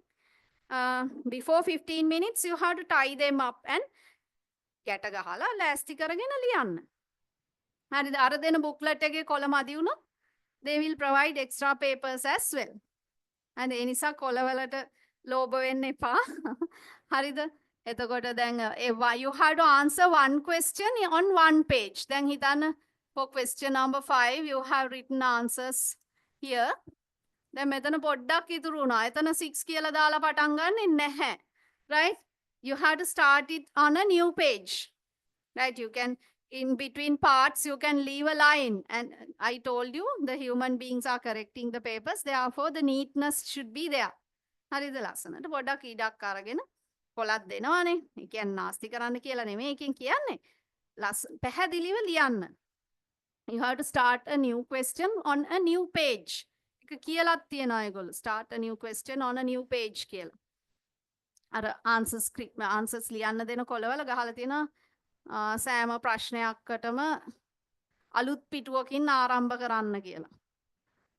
before 15 minutes you have to tie them up and ගැට ගහලා ලෑස්ති කරගෙන ලියන්න. හරිද? අර දෙන booklet එකේ කොලම අදි වුණොත් they will provide extra papers as well. and ඒ නිසා කොලවලට ලෝභ වෙන්න එපා. හරිද? එතකොට දැන් you have to answer one question on one page. දැන් හිතන්න for question number 5 you have written answers here. දැන් මෙතන පොඩ්ඩක් ඉතුරු වුණා. එතන 6 කියලා දාලා පටන් ගන්නෙ නැහැ. Right? You have to start it on a new page. Right? You can in between parts you can leave a line, and I told you the human beings are correcting the papers, therefore the neatness should be there. හරිද? ලස්සනට පොඩ්ඩක් ඉඩක් අරගෙන කොලක් දෙනවනේ. ඒ කියන්නේ නාස්ති කරන්න කියලා නෙමෙයි එකෙන් කියන්නේ. පැහැදිලිව ලියන්න. You have to start a new question on a new page. එක කියලාත් තියෙනවා ඒගොල්ලෝ. Start a new question on a new page කියලා. අර answers ලියන්න දෙන කොලවල ගහලා තියෙනවා සෑම ප්‍රශ්නයකටම අලුත් පිටුවකින් ආරම්භ කරන්න කියලා.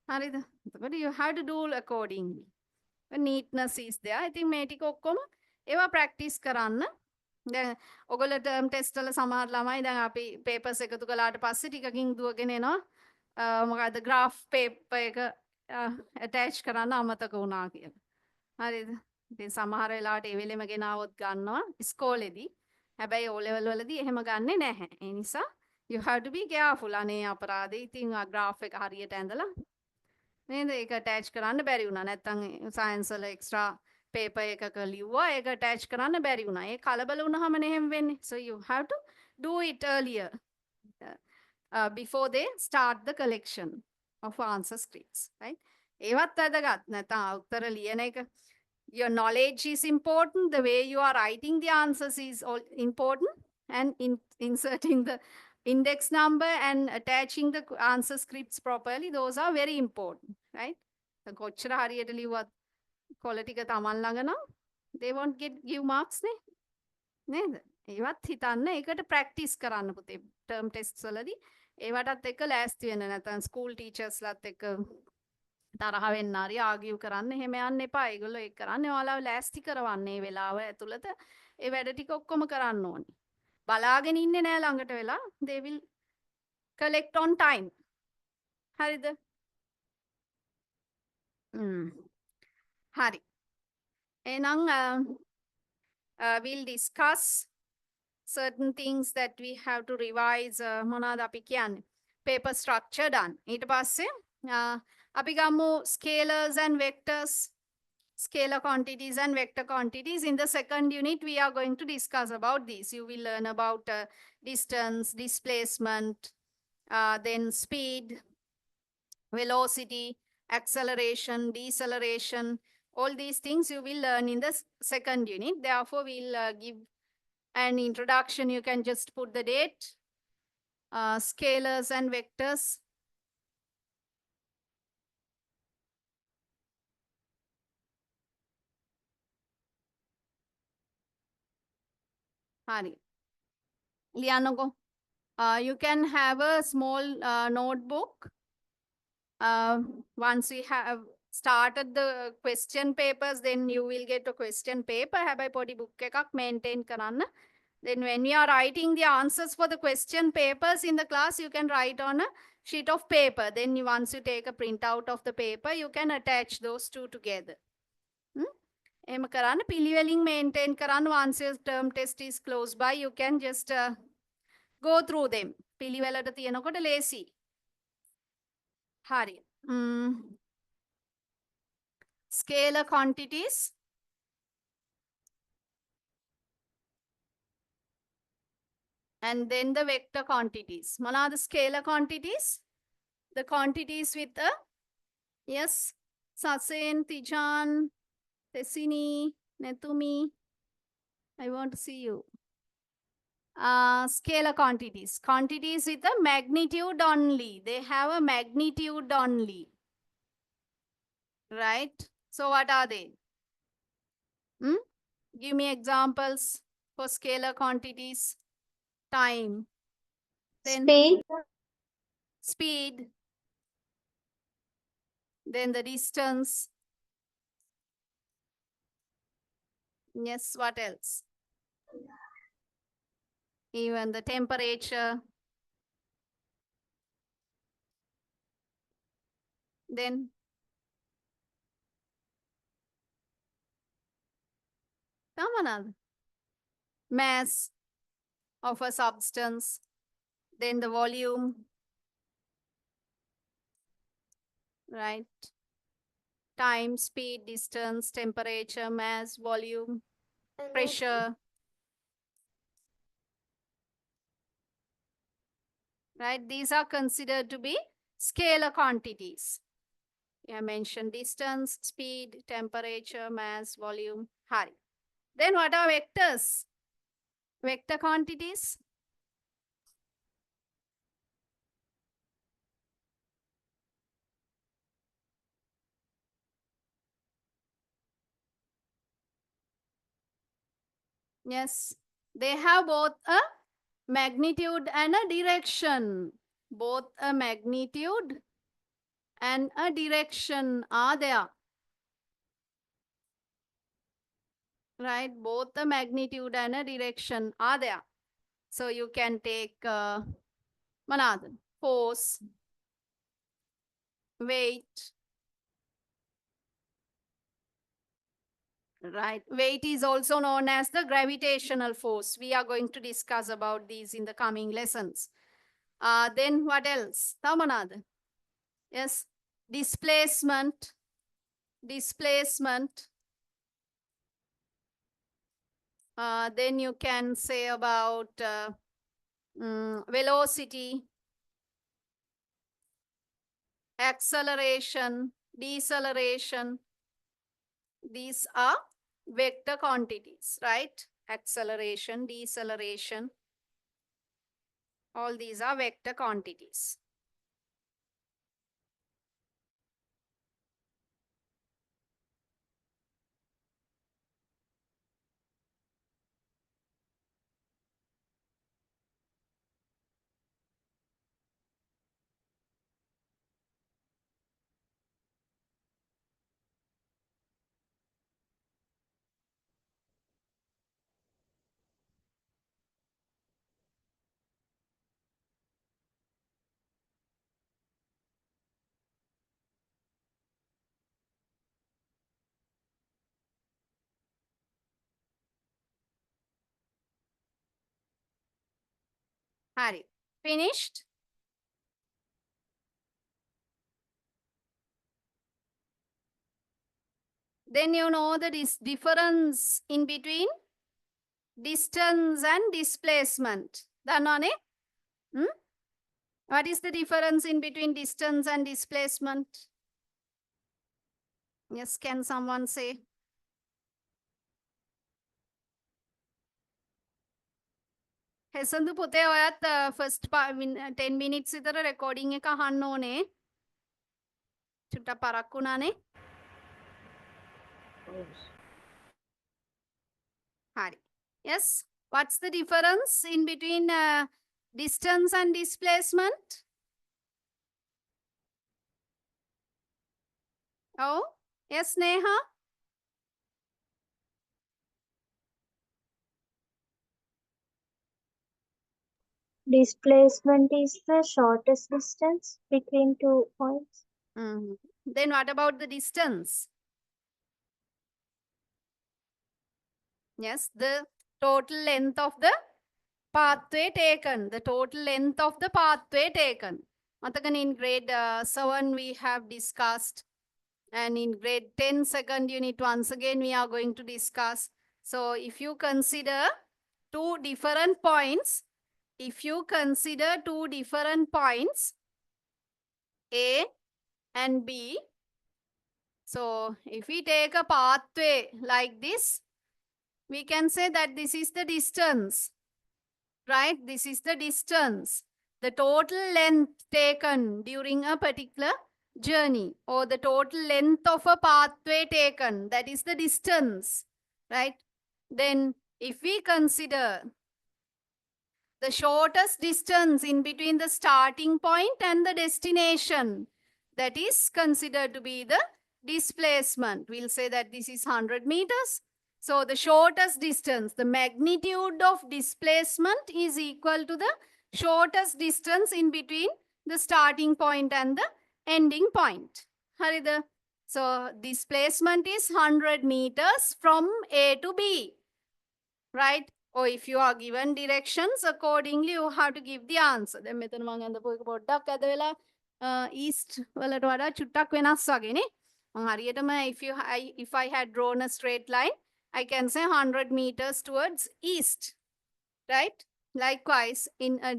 හරිද? එතකොට you have to do accordingly. neatness is there. ඉතින් මේ ටික ඔක්කොම ඒවා ප්‍රැක්ටිස් කරන්න. දැන් ඔයගොල්ලෝ ටර්ම් ටෙස්ට් වල සමහර ළමයි දැන් අපි papers එකතු කළාට පස්සේ ටිකකින් දුවගෙන එනවා. මොකද්ද graph paper එක attach කරන්න අමතක වුණා කියලා. හරිද? ඉතින් සමහර වෙලාවට ඒ වෙලෙම ගෙනාවොත් ගන්නවා ඉස්කෝලේදී. හැබැයි O level වලදී එහෙම ගන්නෙ නැහැ. ඒ නිසා you have to be careful. අනේ අපරාධේ ඉතින් graph එක හරියට ඇඳලා නේද? ඒක attach කරන්න බැරි වුණා. නැත්තම් science වල extra paper එකක ලිව්වා ඒක attach කරන්න බැරි වුණා. ඒ කලබල වුණාම නෙහෙම වෙන්නේ. So you have to do it earlier before they start the collection of answer scripts, right? ඒවත් වැදගත්. නැත්තම් උත්තර ලියන එක your knowledge is important, the way you are writing the answers is all important, and inserting the index number and attaching the answer scripts properly, those are very important, right? කොච්චර හරියට ලිව්වත් කොළ ටික තමන් ළඟ නම් they won't give marks නේ. නේද? ඒවත් හිතන්න ඒකට ප්‍රැක්ටිස් කරන්න පුතේ. ටර්ම් ටෙස්ට්ස් වලදී ඒවටත් එක්ක ලෑස්ති වෙන්න. නැත්නම් ස්කූල් ටීචර්ස්ලාත් එක්ක තරහ වෙන්න හරි ආගියු කරන්න එහෙම යන්න එපා. ඒගොල්ලෝ ඒක කරන්නේ ඔයාලව ලෑස්ති කරවන්නේ වෙලාව ඇතුළත ඒ වැඩ ටික ඔක්කොම කරන්න ඕනේ. බලාගෙන ඉන්නේ නෑ ළඟට වෙලා. they will collect on time. හරිද? හරි. එහෙනම් we'll discuss certain things that we have to revise. මොනවාද අපි කියන්නේ? paper structure done. ඊට පස්සේ අපි ගමු scalars and vectors, scalar quantities and vector quantities. In the second unit, we are going to discuss about these. You will learn about distance, displacement, then speed, velocity, acceleration, deceleration. All these things you will learn in the second unit. Therefore, we'll give an introduction. You can just put the date, scalars and vectors. Hari. Lianogo. You can have a small notebook. Once we have started the question papers, then you will get a question paper. Have podi book ekak maintain karanna. Then when you are writing the answers for the question papers in the class, you can write on a sheet of paper. Then once you take a printout of the paper, you can attach those two together. එහෙම කරන්න පිළිවෙලින් maintain කරන්න. Once your term test is close by, you can just go through them. පිළිවෙලට තියෙනකොට ලේසි. හරි. Scalar quantities. And then the vector quantities. මොනවාද scalar quantities? The quantities with a, yes, Sasen, Tijan, Tessini, Netumi. I want to see you. Scalar quantities. Quantities with a magnitude only. They have a magnitude only. Right? So what are they? Give me examples for scalar quantities. Time. Then speed. Then the distance. Yes, what else? Even the temperature. Then mass of a substance. Then the volume. Right? Time, speed, distance, temperature, mass, volume, pressure. Right? These are considered to be scalar quantities. I mentioned distance, speed, temperature, mass, volume, height. Then what are vectors? Vector quantities. Yes, they have both a magnitude and a direction. Both a magnitude and a direction are there. Right? Both the magnitude and a direction are there. So you can take Manad, force, weight. Right. Weight is also known as the gravitational force. We are going to discuss about these in the coming lessons. Then what else? Tamanad. Yes. Displacement. Displacement. Then you can say about velocity, acceleration, deceleration. These are vector quantities, right? Acceleration, deceleration. All these are vector quantities. Hari, finished? Then you know the difference in between distance and displacement. Danone? What is the difference in between distance and displacement? Yes, can someone say? හෙසඳු පුතේ ඔයත් first 10 minutes විතර recording එක අහන්න ඕනේ. චුට්ටක් පරක්කු වුණානේ. හරි. Yes. What's the difference in between distance and displacement? Oh, yes, Neha. Displacement is the shortest distance between 2 points. Then what about the distance? Yes, the total length of the pathway taken, the total length of the pathway taken. Matakan in grade 7 we have discussed, and in grade 10 second unit once again we are going to discuss. So if you consider two different points, A and B, so if we take a pathway like this, we can say that this is the distance, right? This is the distance, the total length taken during a particular journey, or the total length of a pathway taken, that is the distance, right? Then if we consider the shortest distance in between the starting point and the destination, that is considered to be the displacement. We'll say that this is 100 meters. So the shortest distance, the magnitude of displacement is equal to the shortest distance in between the starting point and the ending point. Harida. So displacement is 100 meters from A to B, right? Or if you are given directions, accordingly you have to give the answer. දැන් මෙතන මම අඳපු එක පොඩ්ඩක් අද වෙලා east වලට වඩා චුට්ටක් වෙනස් වගේනේ. මම හරියටම if I had drawn a straight line, I can say 100 meters towards east, right? Likewise, in a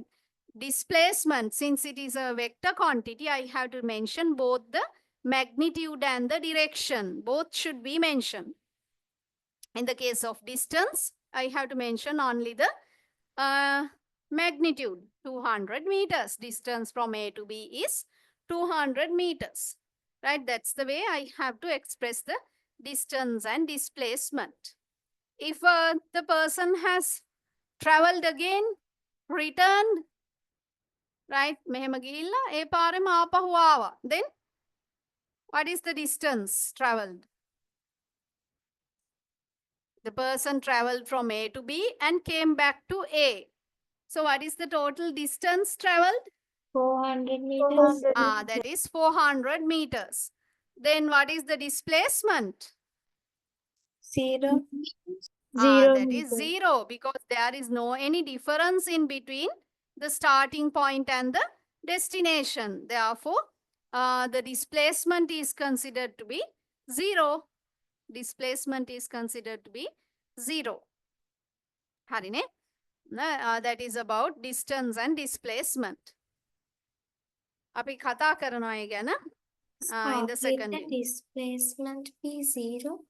displacement, since it is a vector quantity, I have to mention both the magnitude and the direction. Both should be mentioned. In the case of distance, I have to mention only the magnitude, 200 meters. Distance from A to B is 200 meters, right? That's the way I have to express the distance and displacement. If the person has traveled again, returned, right? මෙහෙම ගිහිල්ලා ඒ පාරෙම ආපහු ආවා. Then what is the distance traveled? The person traveled from A to B and came back to A. So what is the total distance traveled? 400 meters. That is 400 meters. Then what is the displacement? 0. That is 0, because there is no any difference in between the starting point and the destination. Therefore, the displacement is considered to be 0. Displacement is considered to be 0. Harine? That is about distance and displacement. අපි කතා කරනවා ඒ ගැන in the second Will the unit. displacement be 0?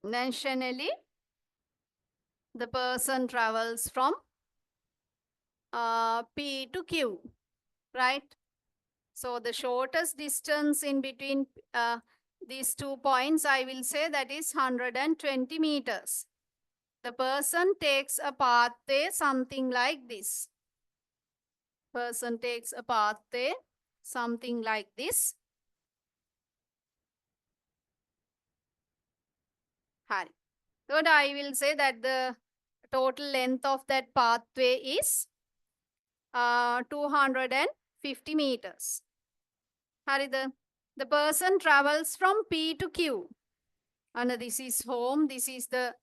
Nationally, the person travels from P to Q, right? So the shortest distance in between these 2 points, I will say that is 120 meters. The person takes a pathway something like this. Person takes a pathway something like this. Hari. So I will say that the total length of that pathway is 250 meters. Harida. The person travels from P to Q. And this is home. This is the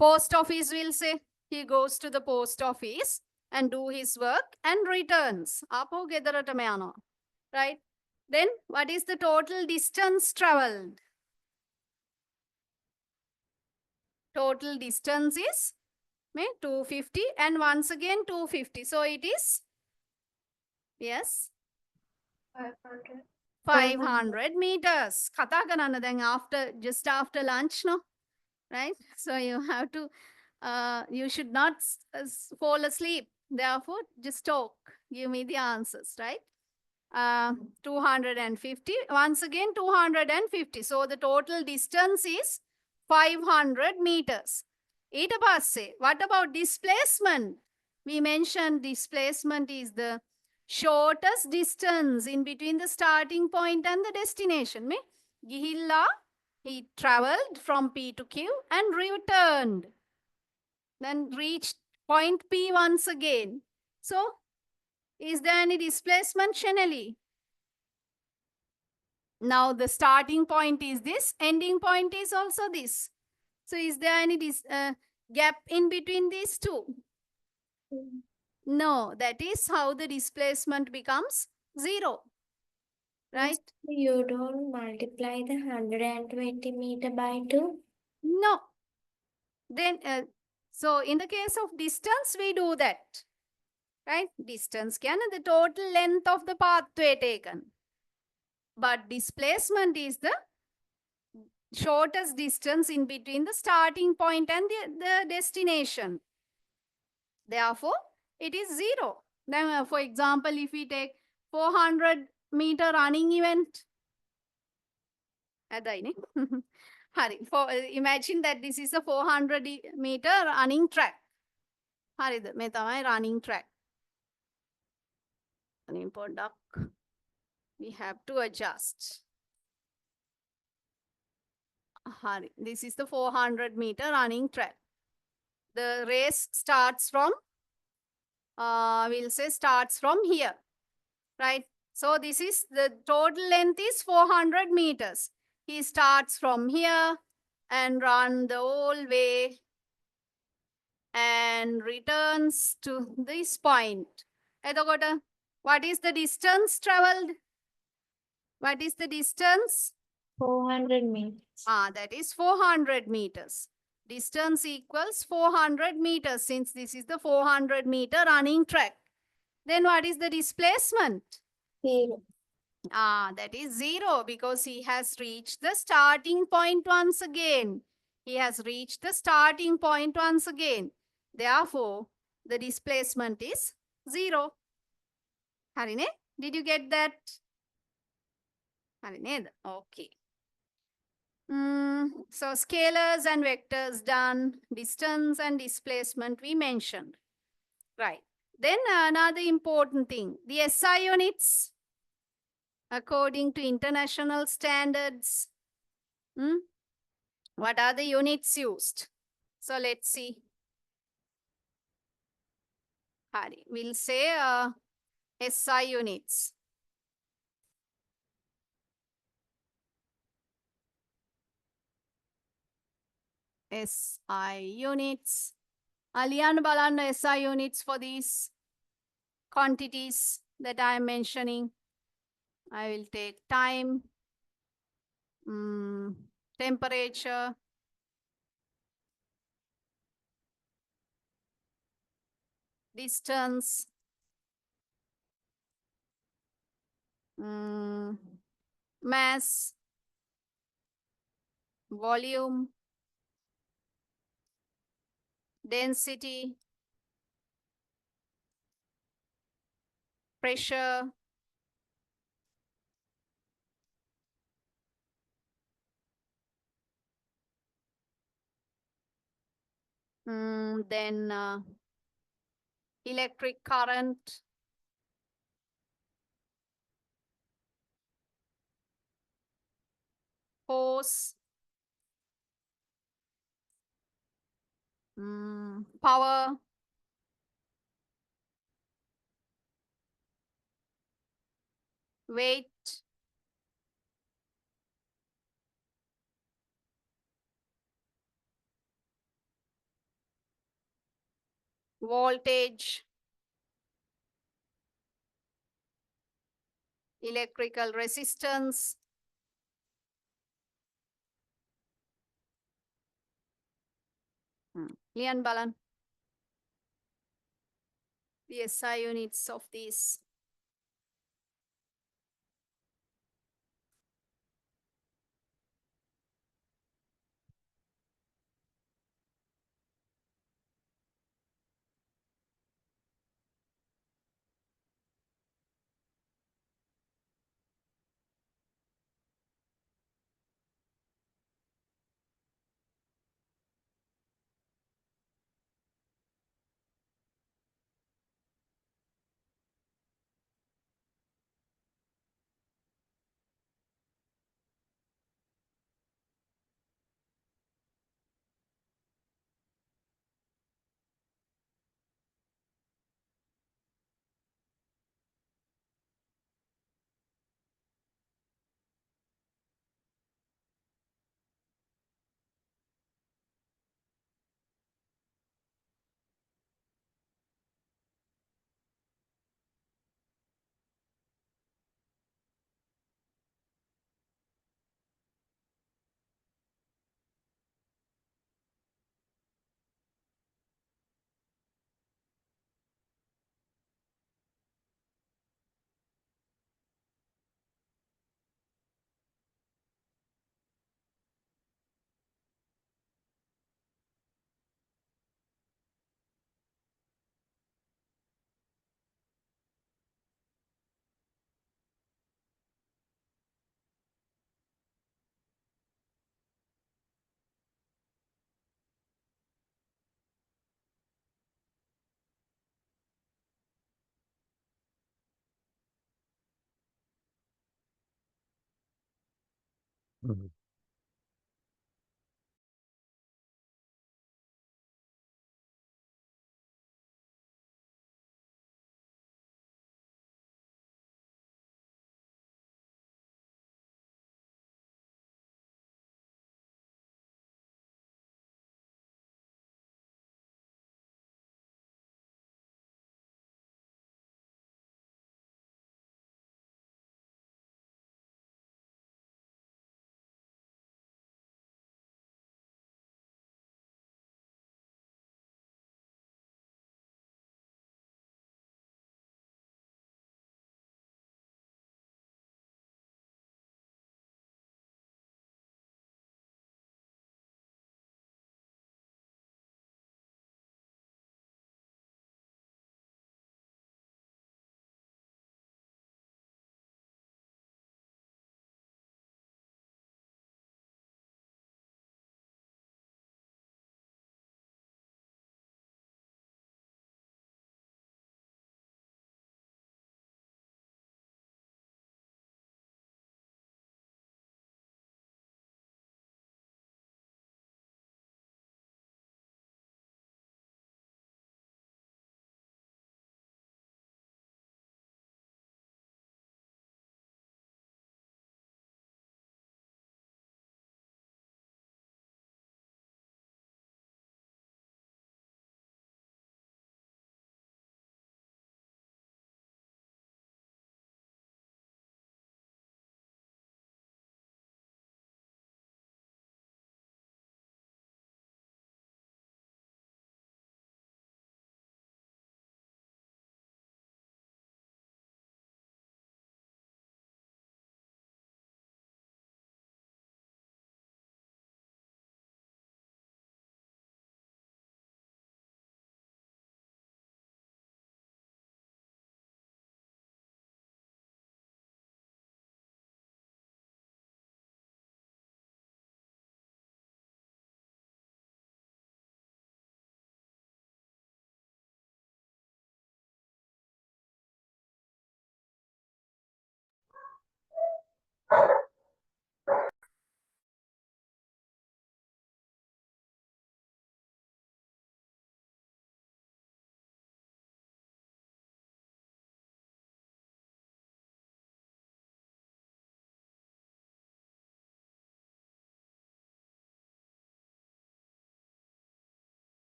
post office, will say. He goes to the post office and do his work and returns. Apo gedarata me yano. Right? Then what is the total distance traveled? Total distance is 250 and once again 250. So it is, yes, 500 meters. Kata karana then just after lunch, no? Right? So you have to, you should not fall asleep. Therefore, just talk. Give me the answers, right? 250. Once again, 250. So the total distance is 500 meters. ඊට පස්සේ, what about displacement? We mentioned displacement is the shortest distance in between the starting point and the destination. Me gihilla, he traveled from P to Q and returned. Then reached point P once again. So, is there any displacement, Shanali? Now the starting point is this, ending point is also this. So is there any gap in between these two? No, that is how the displacement becomes 0. Right? So you don't multiply the 120 meter by 2? No. Then, so in the case of distance, we do that. Right? Distance can the total length of the pathway taken. But displacement is the shortest distance in between the starting point and the destination. Therefore, it is 0. Then, for example, if we take 400-meter running event, imagine that this is a 400-meter running track. මේ තමයි running track. We have to adjust. This is the 400-meter running track. The race starts from, we'll say starts from here, right? So this is the total length is 400 meters. He starts from here and run the whole way and returns to this point. What is the distance traveled? What is the distance? 400 meters. That is 400 meters. Distance equals 400 meters since this is the 400-meter running track. Then what is the displacement? 0. That is 0 because he has reached the starting point once again. He has reached the starting point once again. Therefore, the displacement is 0. Harine, did you get that? Harine, okay. So scalars and vectors done, distance and displacement we mentioned. Right. Then another important thing, the SI units according to international standards. What are the units used? So let's see. We'll say SI units. SI units. Aliyan balan SI units for these quantities that I am mentioning. I will take time, temperature, distance, mass, volume, density, pressure, then electric current, force, power, weight, voltage, electrical resistance, Lian Balan, the SI units of these.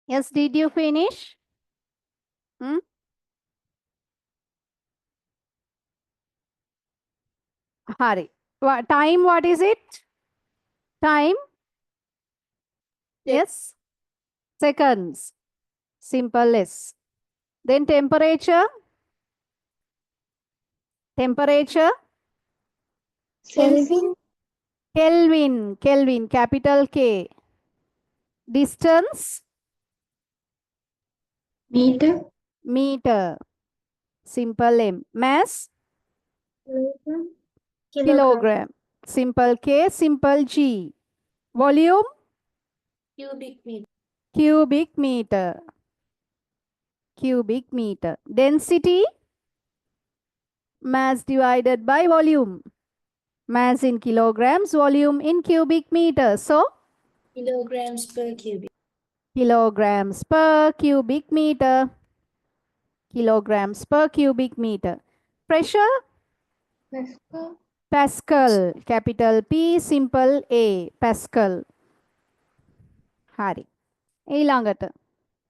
Yes, did you finish? Hmm? Hari. Time, what is it? Time? Yes. Seconds. Simple S. Then temperature. Temperature. Kelvin. Kelvin. Kelvin. Capital K. Distance. Meter. Meter. Simple M. Mass. Kilogram. Kilogram. Simple K. Simple G. Volume. Cubic meter. Cubic meter. Cubic meter. Density. Mass divided by volume. Mass in kilograms, volume in cubic meters. So, Kilograms per cubic. kilograms per cubic meter. Kilograms per cubic meter. Pressure. Pascal. Pascal. Capital P, simple A. Pascal. Hari. ඊළඟට.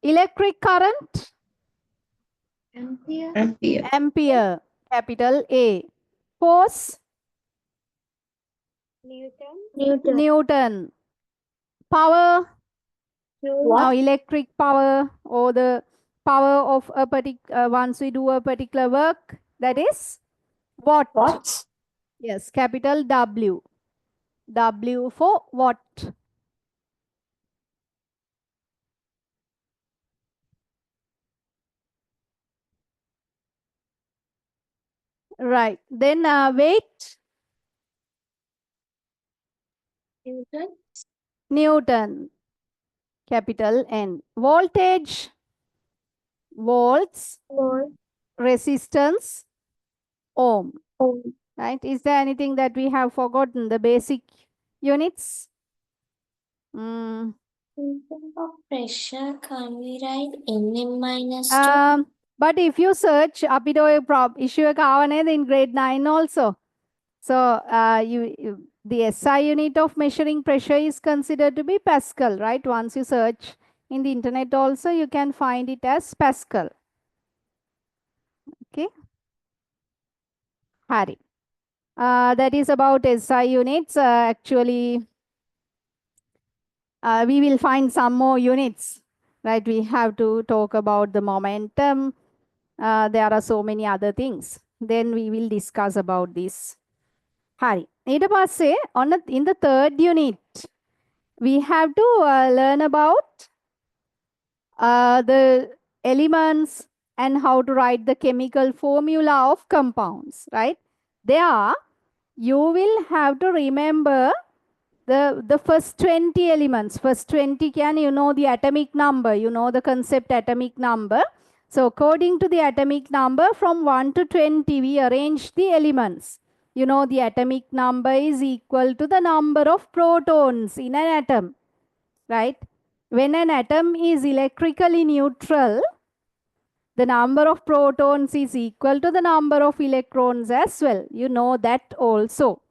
Electric current. Ampere. Ampere. Ampere. Capital A. Force. Newton. Newton. Newton. Power. Now electric power or the power of a particular, once we do a particular work, that is watt. Watts. Yes, capital W. W for what? Right. Then weight, Newton. Newton, capital N. Voltage, volts, Volt, resistance, ohm. ohm, Right. Is there anything that we have forgotten? The basic units? Mm. In terms of pressure, can't we write Nm minus 2? But if you search, අපිට ඔය issue එක ආව නේද in grade 9 also. So the SI unit of measuring pressure is considered to be Pascal, right? Once you search in the internet also, you can find it as Pascal. Okay. Harry. That is about SI units. Actually, we will find some more units, right? We have to talk about the momentum. There are so many other things. Then we will discuss about this. Hari. ඊට පස්සේ in the third unit, we have to learn about the elements and how to write the chemical formula of compounds, right? There, you will have to remember the first 20 elements. First 20 can, you know the atomic number, you know the concept atomic number. So according to the atomic number from 1 to 20, we arrange the elements. You know the atomic number is equal to the number of protons in an atom, right? When an atom is electrically neutral, the number of protons is equal to the number of electrons as well. You know that also.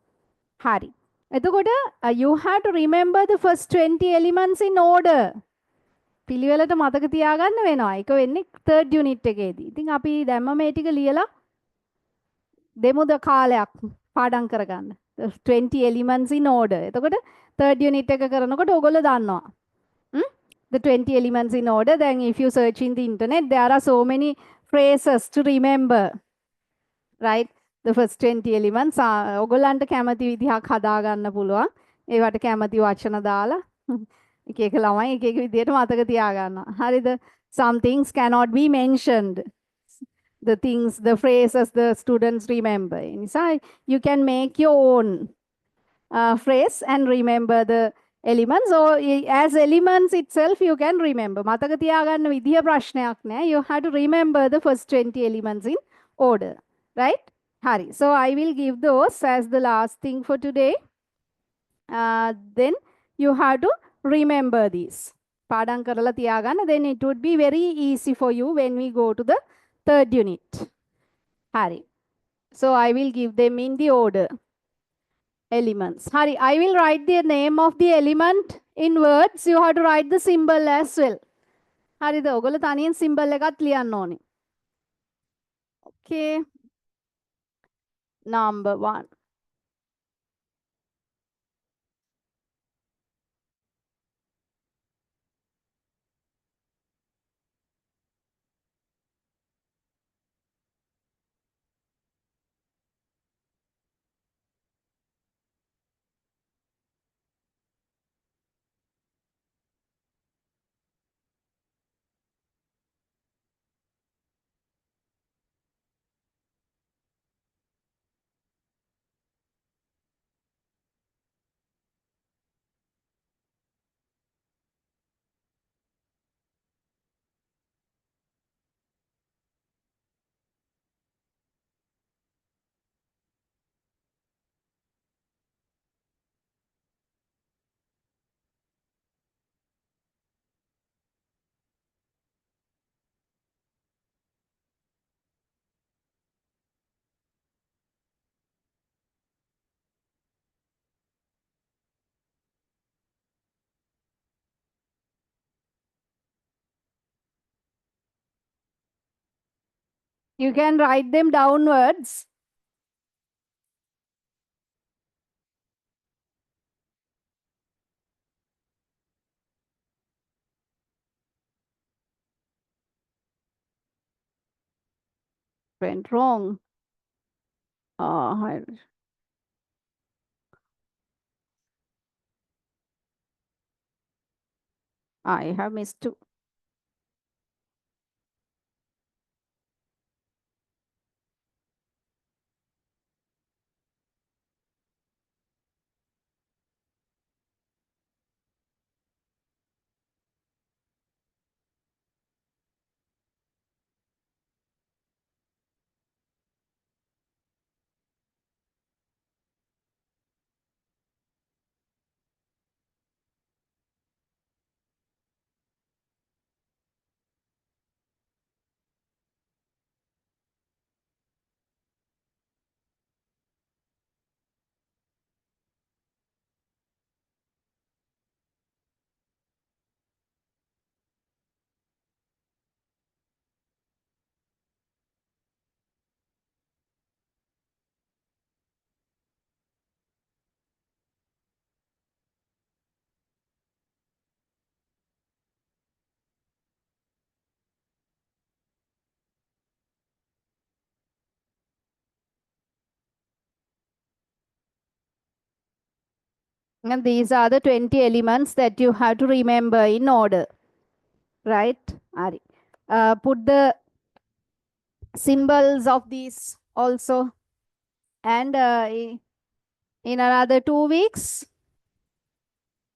Hari. එතකොට you have to remember the first 20 elements in order. පිළිවෙලට මතක තියාගන්න වෙනවා. ඒක වෙන්නේ third unit එකේදී. ඉතින් අපි දැම්ම මේ ටික ලියලා දෙමුද කාලයක් පාඩම් කරගන්න. 20 elements in order. එතකොට third unit එක කරනකොට ඔයගොල්ලෝ දන්නවා. The 20 elements in order. Then if you search in the internet, there are so many phrases to remember. Right? The first 20 elements. ඔගොල්ලන්ට කැමති විදිහක් හදාගන්න පුළුවන්. ඒවට කැමති වචන දාලා එක එක ළමයි එක එක විදිහට මතක තියාගන්නවා. හරිද? Some things cannot be mentioned. The things, the phrases the students remember. Inside, you can make your own phrase and remember the elements, or as elements itself you can remember. මතක තියාගන්න විදිහ ප්‍රශ්නයක් නෑ. You have to remember the first 20 elements in order, right? Hari. So I will give those as the last thing for today. Then you have to remember these. පාඩම් කරලා තියාගන්න. Then it would be very easy for you when we go to the third unit. Hari. So I will give them in the order. Elements. Hari, I will write the name of the element in words. You have to write the symbol as well. හරිද? ඔයගොල්ලෝ තනියෙන් symbol එකක් ලියන්න ඕනේ. Okay. Number 1. You can write them downwards. Went wrong. Oh, I have missed two. And these are the 20 elements that you have to remember in order. Right? Ari. Put the symbols of these also. And in another 2 weeks,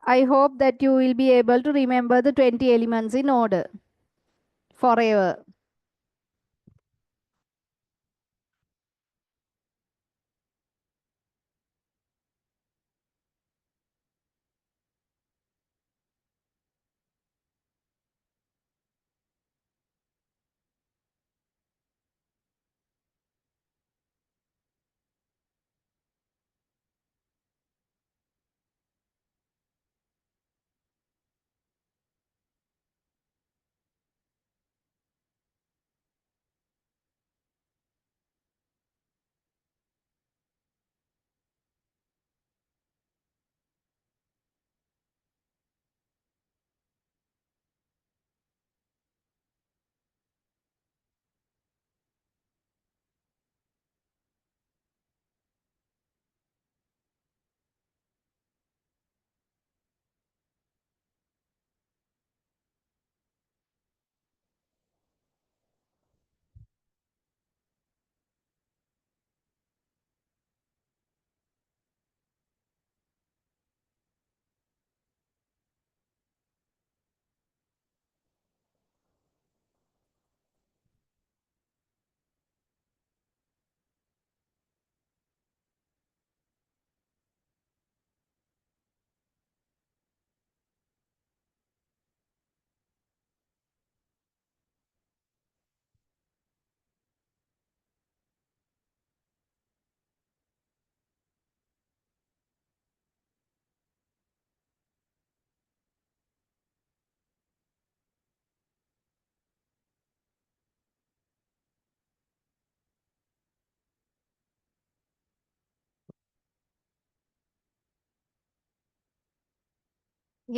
I hope that you will be able to remember the 20 elements in order forever.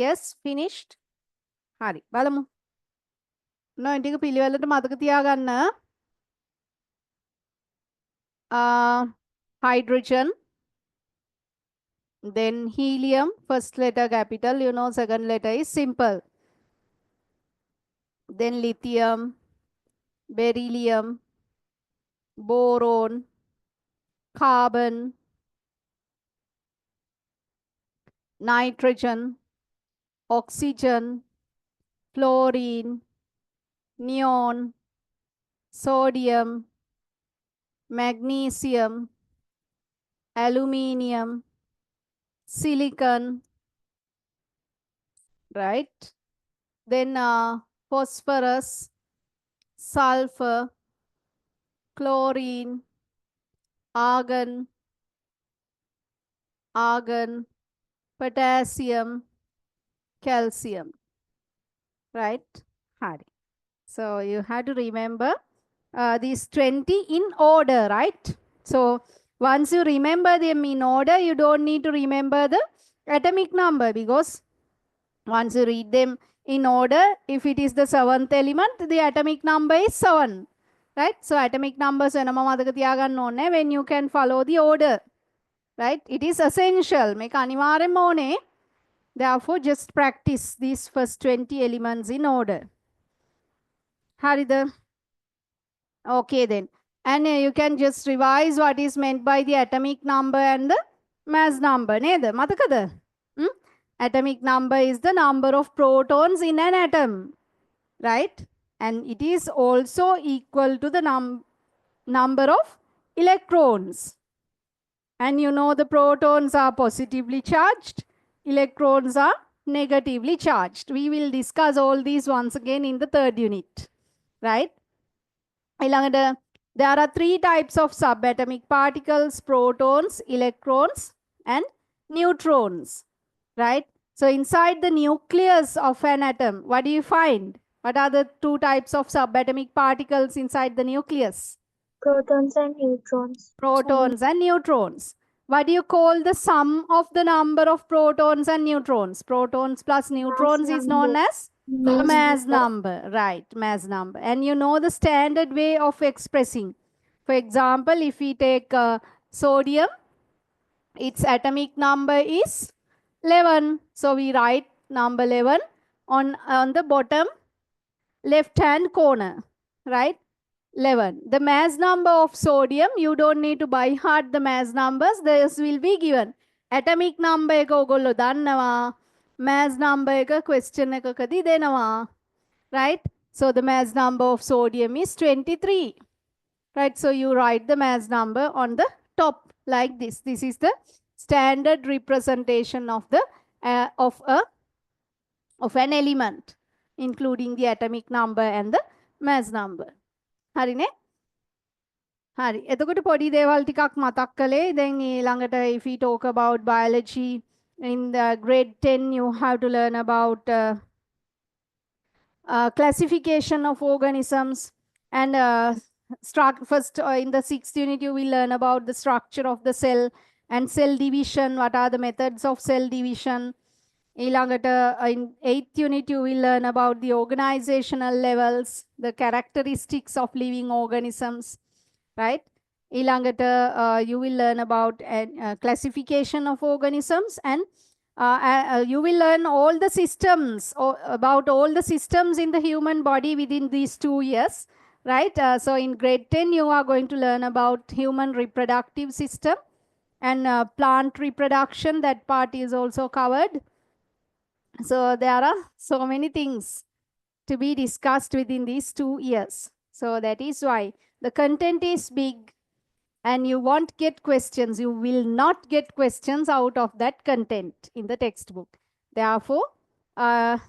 Yes, finished. Hari. බලමු. No, ටික පිළිවෙලට මතක තියාගන්න. Hydrogen, then helium, first letter capital, you know, second letter is simple. Then lithium, beryllium, boron, carbon, nitrogen, oxygen, fluorine, neon, sodium, magnesium, aluminium, silicon, right? Then phosphorus, sulfur, chlorine, argon, potassium, calcium, right? Hari. So you have to remember these 20 in order, right? So once you remember them in order, you don't need to remember the atomic number, because once you read them in order, if it is the 7th element, the atomic number is 7. Right? So atomic numbers when you can follow the order. Right? It is essential. මේක අනිවාර්යෙන්ම ඕනේ. Therefore, just practice these first 20 elements in order. Harida. Okay then. And you can just revise what is meant by the atomic number and the mass number. Neda, matakada? Atomic number is the number of protons in an atom, right? And it is also equal to the number of electrons. And you know the protons are positively charged, electrons are negatively charged. We will discuss all these once again in the third unit, right? There are three types of subatomic particles: protons, electrons, and neutrons, right? So inside the nucleus of an atom, what do you find? What are the two types of subatomic particles inside the nucleus? Protons and neutrons. Protons and neutrons. What do you call the sum of the number of protons and neutrons? Protons plus neutrons is known as mass number, right? Mass number. And you know the standard way of expressing. For example, if we take sodium, its atomic number is 11. So we write number 11 on the bottom left hand corner, right? 11. The mass number of sodium, you don't need to by heart the mass numbers, this will be given. Atomic number එක ඔගොල්ලෝ දන්නවා, mass number එක question එකකදී දෙනවා, right? So the mass number of sodium is 23, right? So you write the mass number on the top like this. This is the standard representation of the of an element, including the atomic number and the mass number. හරිනේ? හරි. එතකොට පොඩි දේවල් ටිකක් මතක් කළේ. දැන් ඊළඟට if we talk about biology, in the grade 10 you have to learn about classification of organisms, and first in the 6th unit you will learn about the structure of the cell and cell division. What are the methods of cell division? ඊළඟට in 8th unit you will learn about the organizational levels, the characteristics of living organisms, right? ඊළඟට you will learn about classification of organisms, and you will learn all the systems, about all the systems in the human body within these 2 years, right? So in grade 10 you are going to learn about human reproductive system and plant reproduction. That part is also covered. So there are so many things to be discussed within these 2 years. So that is why the content is big and you won't get questions. You will not get questions out of that content in the textbook. Therefore,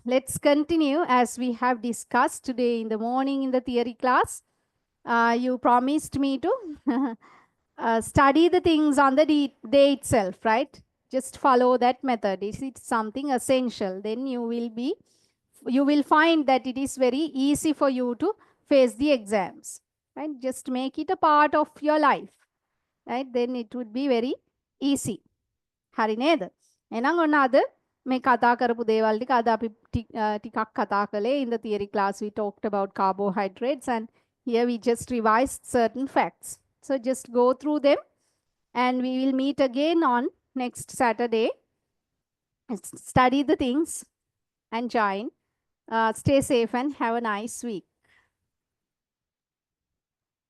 let's continue as we have discussed today in the morning in the theory class. You promised me to study the things on the day itself, right? Just follow that method. Is it something essential? Then you will find that it is very easy for you to face the exams, right? Just make it a part of your life, right? Then it would be very easy. හරි නේද? එහෙනම් ඔන්න අද මේ කතා කරපු දේවල් ටික අද අපි ටිකක් කතා කළේ. In the theory class we talked about carbohydrates, and here we just revised certain facts. So just go through them, and we will meet again on next Saturday. Study the things and join. Stay safe and have a nice week.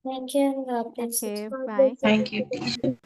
Thank you. Okay, bye. Thank you.